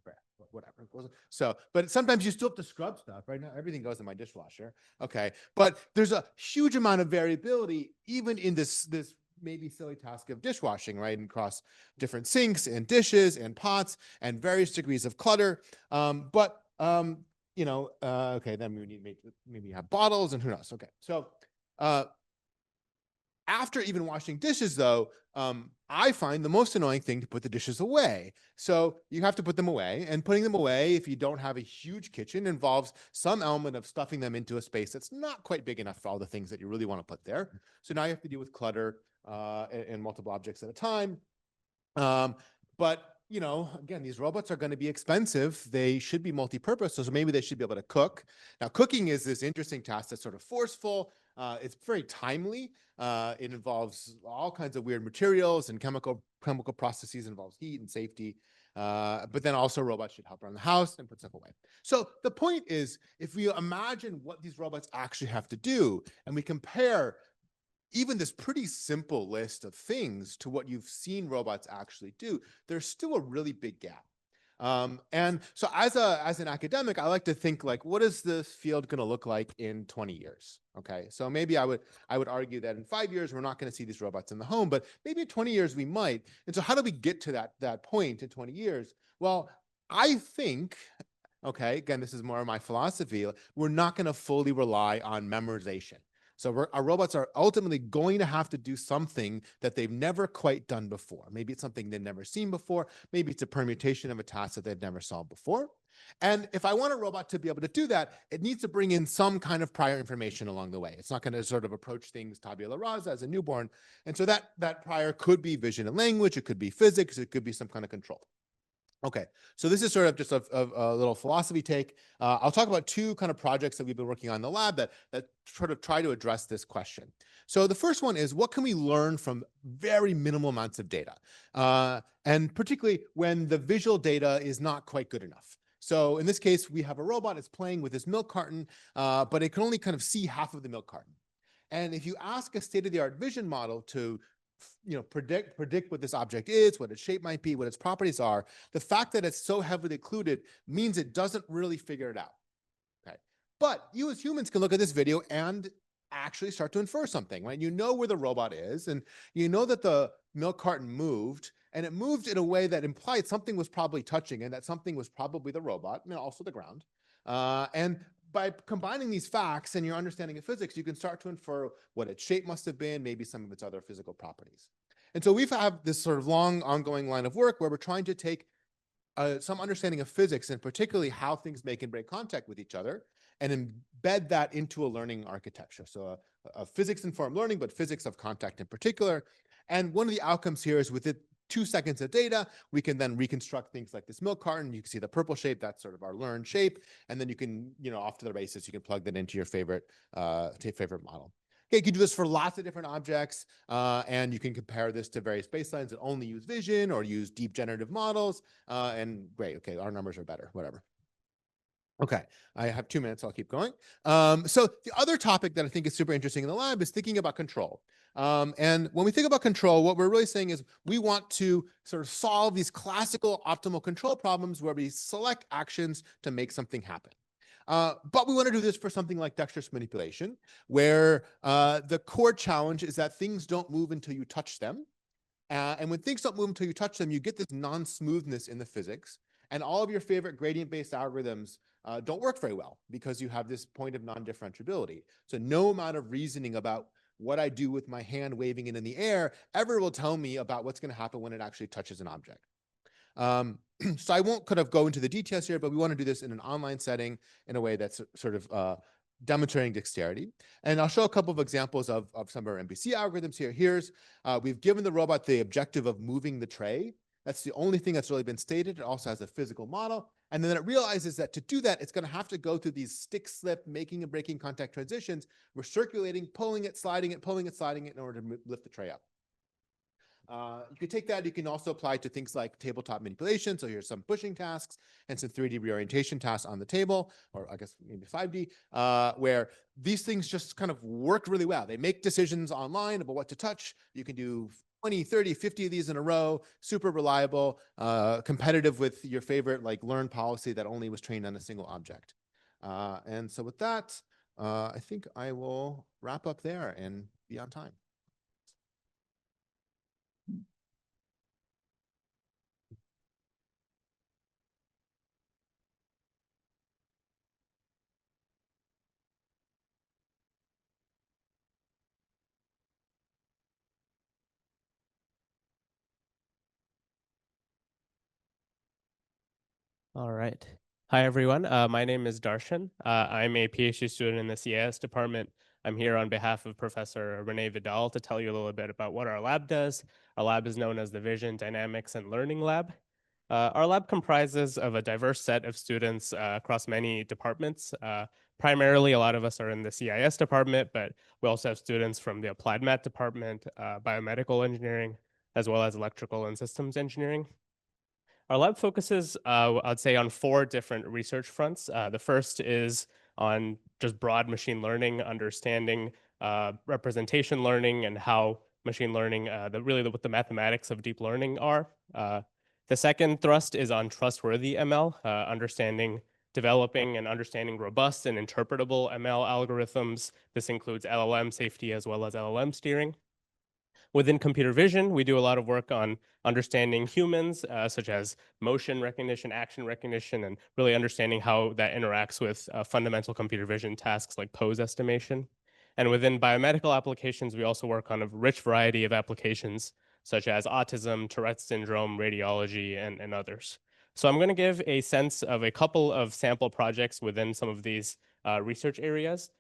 K: whatever. So, but sometimes you still have to scrub stuff, right? Now everything goes in my dishwasher. Okay, but there's a huge amount of variability even in this maybe silly task of dishwashing, right? And across different sinks and dishes and pots and various degrees of clutter. Okay, then we need maybe have bottles and who knows. Okay, so after even washing dishes, though, I find the most annoying thing to put the dishes away. So you have to put them away, and putting them away, if you don't have a huge kitchen, involves some element of stuffing them into a space that's not quite big enough for all the things that you really want to put there. So now you have to deal with clutter and multiple objects at a time. But again, these robots are going to be expensive. They should be multi-purpose, so maybe they should be able to cook. Now, cooking is this interesting task that's sort of forceful. It's very timely. It involves all kinds of weird materials and chemical processes. It involves heat and safety. But then also robots should help around the house and put stuff away. So the point is, if we imagine what these robots actually have to do, and we compare even this pretty simple list of things to what you've seen robots actually do, there's still a really big gap. And so as an academic, I like to think like, what is this field going to look like in 20 years? Okay, so maybe I would argue that in 5 years, we're not going to see these robots in the home, but maybe in 20 years we might. And so how do we get to that point in 20 years? Well, I think, okay, again, this is more of my philosophy, we're not going to fully rely on memorization. So our robots are ultimately going to have to do something that they've never quite done before. Maybe it's something they've never seen before. Maybe it's a permutation of a task that they've never solved before. And if I want a robot to be able to do that, it needs to bring in some kind of prior information along the way. It's not going to sort of approach things tabula rasa as a newborn. And so that prior could be vision and language. It could be physics. It could be some kind of control. Okay, so this is sort of just a little philosophy take. I'll talk about two kind of projects that we've been working on in the lab that sort of try to address this question. So the first one is, what can we learn from very minimal amounts of data? And particularly when the visual data is not quite good enough. So in this case, we have a robot that's playing with this milk carton, but it can only kind of see half of the milk carton. And if you ask a state-of-the-art vision model to predict what this object is, what its shape might be, what its properties are, the fact that it's so heavily occluded means it doesn't really figure it out. Okay, but you as humans can look at this video and actually start to infer something, right? You know where the robot is, and you know that the milk carton moved, and it moved in a way that implied something was probably touching, and that something was probably the robot, and also the ground. And by combining these facts and your understanding of physics, you can start to infer what its shape must have been, maybe some of its other physical properties. And so we've had this sort of long ongoing line of work where we're trying to take some understanding of physics, and particularly how things make and break contact with each other, and embed that into a learning architecture. So a physics-informed learning, but physics of contact in particular. And one of the outcomes here is with it 2 seconds of data, we can then reconstruct things like this milk carton. You can see the purple shape, that's sort of our learned shape. And then you can, off to the races, you can plug that into your favorite model. Okay, you can do this for lots of different objects, and you can compare this to various baselines that only use vision or use deep generative models. And great, okay, our numbers are better, whatever. Okay, I have 2 minutes, so I'll keep going. So the other topic that I think is super interesting in the lab is thinking about control. And when we think about control, what we're really saying is we want to sort of solve these classical optimal control problems where we select actions to make something happen. But we want to do this for something like dexterous manipulation, where the core challenge is that things don't move until you touch them. And when things don't move until you touch them, you get this non-smoothness in the physics. And all of your favorite gradient-based algorithms don't work very well because you have this point of non-differentiability. So no amount of reasoning about what I do with my hand waving it in the air ever will tell me about what's going to happen when it actually touches an object. So I won't kind of go into the details here, but we want to do this in an online setting in a way that's sort of demonstrating dexterity. And I'll show a couple of examples of some of our MPC algorithms here. We've given the robot the objective of moving the tray. That's the only thing that's really been stated. It also has a physical model. And then it realizes that to do that, it's going to have to go through these stick slip, making and breaking contact transitions. We're circulating, pulling it, sliding it, pulling it, sliding it in order to lift the tray up. You can take that, you can also apply to things like tabletop manipulation. So here's some pushing tasks and some 3D reorientation tasks on the table, or I guess maybe 5D, where these things just kind of work really well. They make decisions online about what to touch. You can do 20, 30, 50 of these in a row, super reliable, competitive with your favorite like learn policy that only was trained on a single object. And so with that, I think I will wrap up there and be on time.
L: All right. Hi, everyone. My name is Darshan. I'm a PhD student in the CIS department. I'm here on behalf of Professor René Vidal to tell you a little bit about what our lab does. Our lab is known as the Vision, Dynamics, and Learning Lab. Our lab comprises of a diverse set of students across many departments. Primarily, a lot of us are in the CIS department, but we also have students from the Applied Math department, biomedical engineering, as well as electrical and systems engineering. Our lab focuses, I'd say, on 4 different research fronts. The first is on just broad machine learning, understanding representation learning and how machine learning, what the mathematics of deep learning are. The second thrust is on trustworthy ML, developing and understanding robust and interpretable ML algorithms. This includes LLM safety as well as LLM steering. Within computer vision, we do a lot of work on understanding humans, such as motion recognition, action recognition, and really understanding how that interacts with fundamental computer vision tasks like pose estimation. And within biomedical applications, we also work on a rich variety of applications, such as autism, Tourette's syndrome, radiology, and others. So I'm going to give a sense of a couple of sample projects within some of these research areas.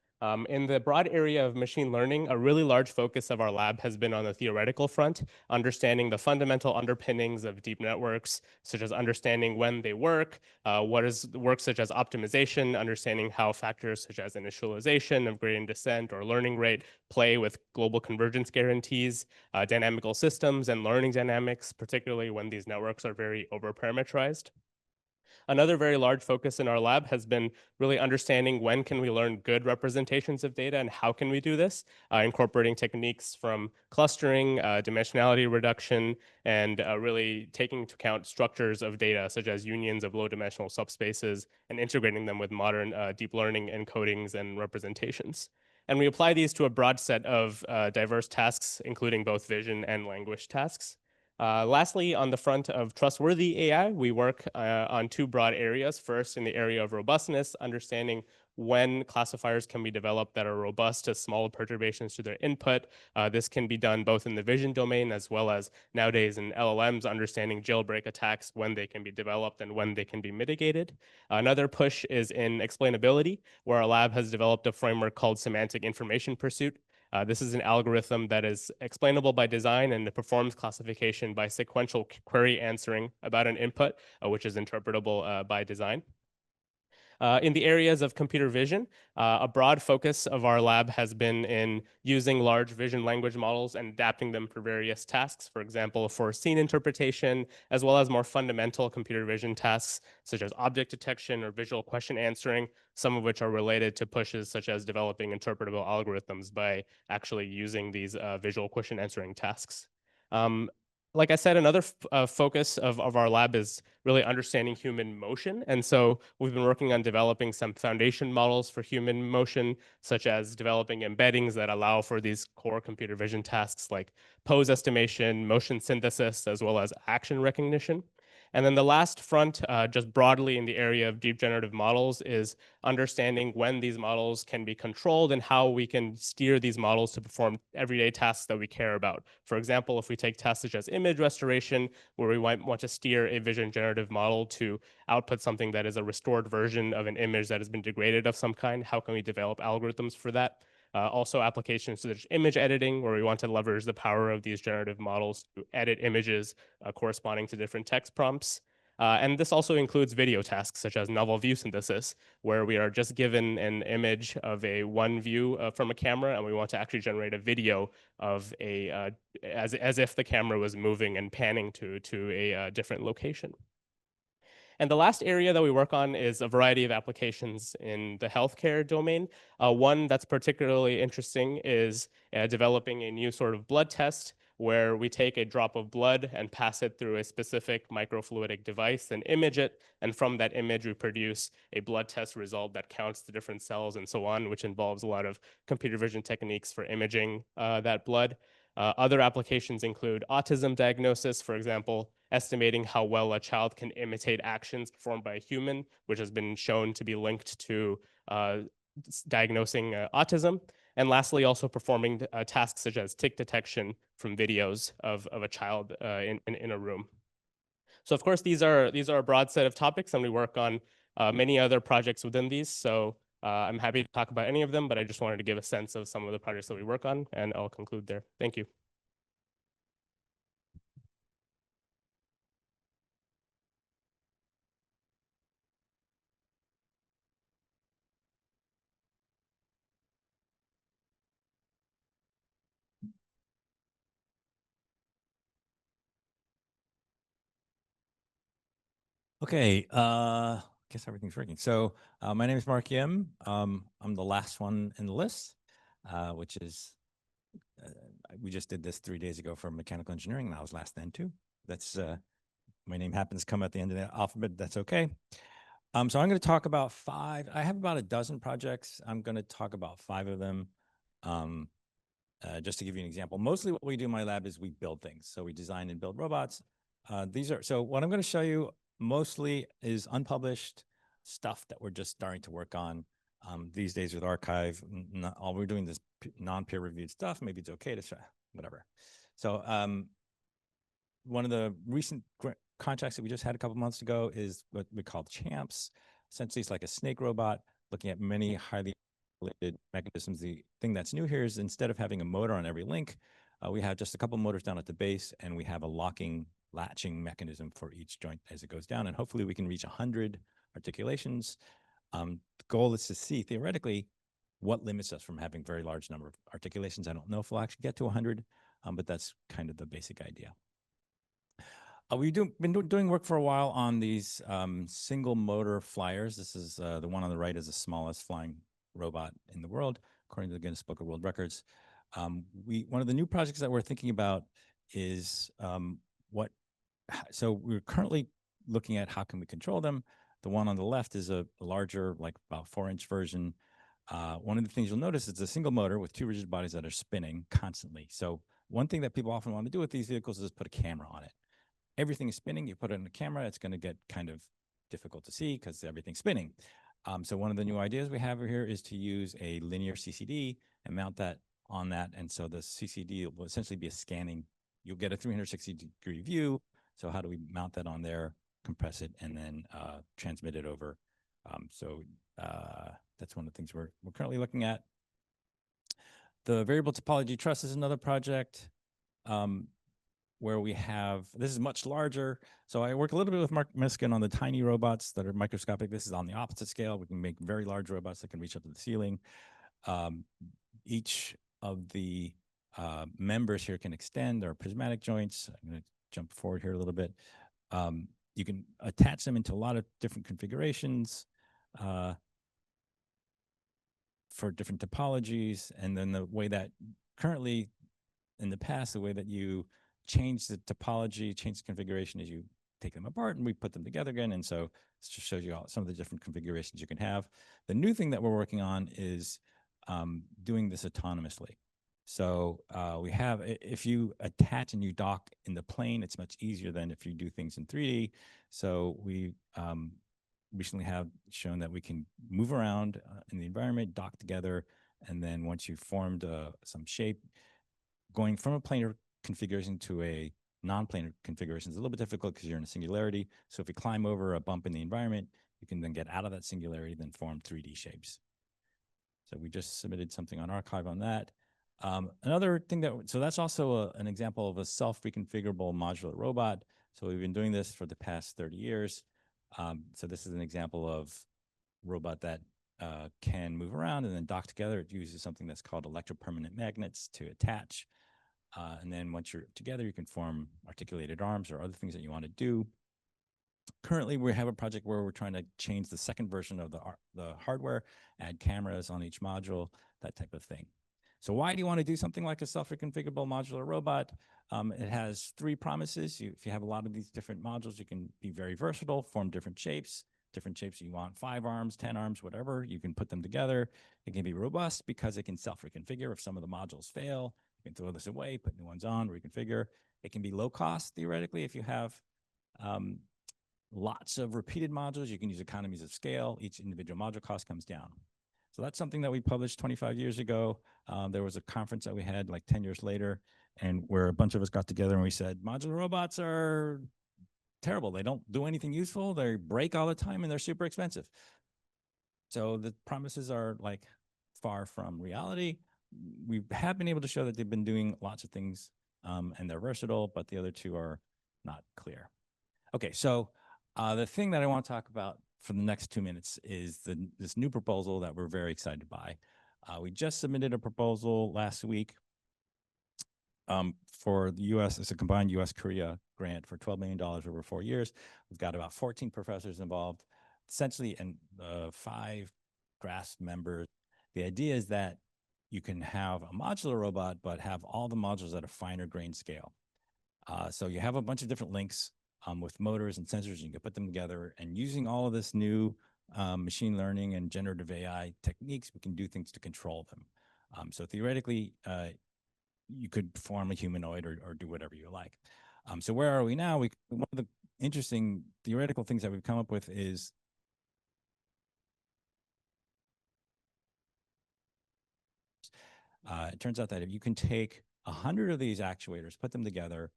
L: In the broad area of machine learning, a really large focus of our lab has been on the theoretical front, understanding the fundamental underpinnings of deep networks, such as understanding when they work, what is work such as optimization, understanding how factors such as initialization of gradient descent or learning rate play with global convergence guarantees, dynamical systems and learning dynamics, particularly when these networks are very overparameterized. Another very large focus in our lab has been really understanding when can we learn good representations of data and how can we do this, incorporating techniques from clustering, dimensionality reduction, and really taking into account structures of data such as unions of low-dimensional subspaces and integrating them with modern deep learning encodings and representations. And we apply these to a broad set of diverse tasks, including both vision and language tasks. Lastly, on the front of trustworthy AI, we work on 2 broad areas. First, in the area of robustness, understanding when classifiers can be developed that are robust to small perturbations to their input. This can be done both in the vision domain as well as nowadays in LLMs, understanding jailbreak attacks, when they can be developed and when they can be mitigated. Another push is in explainability, where our lab has developed a framework called semantic information pursuit. This is an algorithm that is explainable by design and it performs classification by sequential query answering about an input, which is interpretable by design. In the areas of computer vision, a broad focus of our lab has been in using large vision language models and adapting them for various tasks, for example, for scene interpretation, as well as more fundamental computer vision tasks, such as object detection or visual question answering, some of which are related to pushes such as developing interpretable algorithms by actually using these visual question answering tasks. Like I said, another focus of our lab is really understanding human motion. And so we've been working on developing some foundation models for human motion, such as developing embeddings that allow for these core computer vision tasks like pose estimation, motion synthesis, as well as action recognition. And then the last front, just broadly in the area of deep generative models, is understanding when these models can be controlled and how we can steer these models to perform everyday tasks that we care about. For example, if we take tasks such as image restoration, where we might want to steer a vision generative model to output something that is a restored version of an image that has been degraded of some kind, how can we develop algorithms for that? Also applications such as image editing, where we want to leverage the power of these generative models to edit images corresponding to different text prompts. And this also includes video tasks such as novel view synthesis, where we are just given an image of a one view from a camera, and we want to actually generate a video of a as if the camera was moving and panning to a different location. And the last area that we work on is a variety of applications in the healthcare domain. One that's particularly interesting is developing a new sort of blood test where we take a drop of blood and pass it through a specific microfluidic device and image it. And from that image, we produce a blood test result that counts the different cells and so on, which involves a lot of computer vision techniques for imaging that blood. Other applications include autism diagnosis, for example, estimating how well a child can imitate actions performed by a human, which has been shown to be linked to diagnosing autism. And lastly, also performing tasks such as tick detection from videos of a child in a room. So of course, these are a broad set of topics, and we work on many other projects within these. So I'm happy to talk about any of them, but I just wanted to give a sense of some of the projects that we work on, and I'll conclude there. Thank you.
M: Okay, guess everything's working. So my name is Marc Miskin. I'm the last one in the list, which is, we just did this 3 days ago for mechanical engineering, and I was last then too. That's, my name happens to come at the end of the alphabet, that's okay. So I'm gonna talk about 5, I have about a dozen projects. I'm gonna talk about 5 of them. Just to give you an example, mostly what we do in my lab is we build things. So we design and build robots. So what I'm gonna show you mostly is unpublished stuff that we're just starting to work on these days with archive. All we're doing is non-peer reviewed stuff. Maybe it's okay to try, whatever. So one of the recent contracts that we just had a couple months ago is what we call champs. Essentially, it's like a snake robot looking at many highly related mechanisms. The thing that's new here is instead of having a motor on every link, we have just a couple motors down at the base, and we have a latching mechanism for each joint as it goes down. And hopefully we can reach 100 articulations. The goal is to see theoretically what limits us from having very large number of articulations. I don't know if we'll actually get to 100, but that's kind of the basic idea. We've been doing work for a while on these single motor flyers. This is the one on the right is the smallest flying robot in the world, according to the Guinness Book of World Records. One of the new projects that we're thinking about is so we're currently looking at how can we control them. The one on the left is a larger, like about 4-inch version. One of the things you'll notice is a single motor with 2 rigid bodies that are spinning constantly. So one thing that people often want to do with these vehicles is put a camera on it. Everything is spinning, you put it in a camera, it's going to get kind of difficult to see because everything's spinning. So one of the new ideas we have here is to use a linear CCD and mount that on that. And so the CCD will essentially be a scanning, you'll get a 360-degree view. So how do we mount that on there, compress it, and then transmit it over? That's one of the things we're currently looking at. The variable topology truss is another project where we have, this is much larger. So I work a little bit with Marc Miskin on the tiny robots that are microscopic. This is on the opposite scale. We can make very large robots that can reach up to the ceiling. Each of the members here can extend. There are prismatic joints. I'm going to jump forward here a little bit. You can attach them into a lot of different configurations for different topologies. And then the way that currently, in the past, the way that you change the topology, change the configuration is you take them apart and we put them together again. And so this just shows you some of the different configurations you can have. The new thing that we're working on is doing this autonomously. So we have, if you attach and you dock in the plane, it's much easier than if you do things in 3D. So we recently have shown that we can move around in the environment, dock together, and then once you've formed some shape, going from a planar configuration to a non-planar configuration is a little bit difficult because you're in a singularity. So if you climb over a bump in the environment, you can then get out of that singularity, then form 3D shapes. So we just submitted something on archive on that. Another thing so that's also an example of a self-reconfigurable modular robot. So we've been doing this for the past 30 years. So this is an example of robot that can move around and then dock together. It uses something that's called electropermanent magnets to attach. And then once you're together, you can form articulated arms or other things that you want to do. Currently, we have a project where we're trying to change the second version of the hardware, add cameras on each module, that type of thing. So why do you want to do something like a self-reconfigurable modular robot? It has 3 promises. If you have a lot of these different modules, you can be very versatile, form different shapes you want, 5 arms, 10 arms, whatever, you can put them together. It can be robust because it can self-reconfigure. If some of the modules fail, you can throw this away, put new ones on, reconfigure. It can be low cost, theoretically, if you have lots of repeated modules, you can use economies of scale. Each individual module cost comes down. So that's something that we published 25 years ago. There was a conference that we had like 10 years later, and where a bunch of us got together and we said, modular robots are terrible. They don't do anything useful. They break all the time and they're super expensive. So the promises are like far from reality. We have been able to show that they've been doing lots of things and they're versatile, but the other 2 are not clear. Okay, so the thing that I want to talk about for the next 2 minutes is this new proposal that we're very excited by. We just submitted a proposal last week for the U.S. It's a combined U.S.-Korea grant for $12 million over 4 years. We've got about 14 professors involved, essentially, and 5 GRASP members. The idea is that you can have a modular robot, but have all the modules at a finer grain scale. So you have a bunch of different links with motors and sensors. You can put them together, and using all of this new machine learning and generative AI techniques, we can do things to control them. So theoretically, you could form a humanoid or do whatever you like. So where are we now? One of the interesting theoretical things that we've come up with is it turns out that if you can take 100 of these actuators, put them together,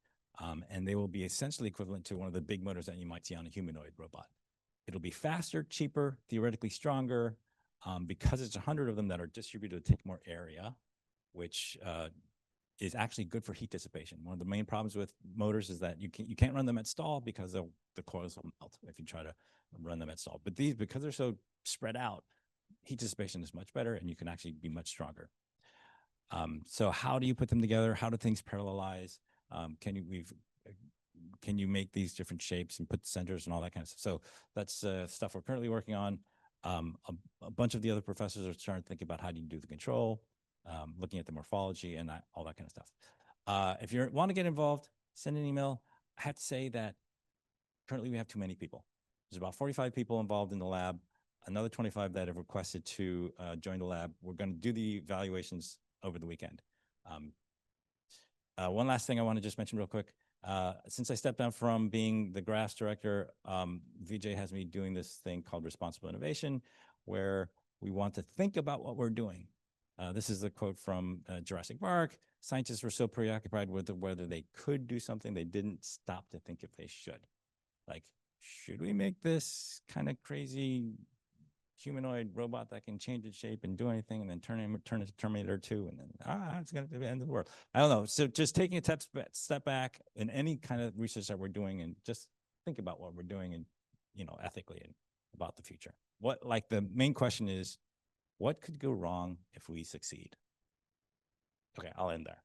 M: and they will be essentially equivalent to one of the big motors that you might see on a humanoid robot. It'll be faster, cheaper, theoretically stronger, because it's 100 of them that are distributed to take more area, which is actually good for heat dissipation. One of the main problems with motors is that you can't run them at stall because the coils will melt if you try to run them at stall. But these, because they're so spread out, heat dissipation is much better, and you can actually be much stronger. So how do you put them together? How do things parallelize? Can you make these different shapes and put the centers and all that kind of stuff? So that's stuff we're currently working on. A bunch of the other professors are starting to think about how do you do the control, looking at the morphology and all that kind of stuff. If you want to get involved, send an email. I have to say that currently we have too many people. There's about 45 people involved in the lab, another 25 that have requested to join the lab. We're going to do the evaluations over the weekend. One last thing I want to just mention real quick. Since I stepped down from being the GRASP director, VJ has me doing this thing called responsible innovation, where we want to think about what we're doing. This is a quote from Jurassic Park. Scientists were so preoccupied with whether they could do something, they didn't stop to think if they should. Like, should we make this kind of crazy humanoid robot that can change its shape and do anything, and then turn into Terminator 2, and then it's going to be the end of the world. I don't know. So just taking a step back in any kind of research that we're doing, and just think about what we're doing, and ethically, and about the future. The main question is, what could go wrong if we succeed? Okay, I'll end there.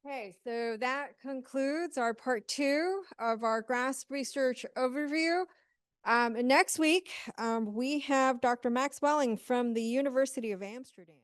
B: Okay, so that concludes our part 2 of our GRASP research overview. And next week, we have Dr. Max Welling from the University of Amsterdam.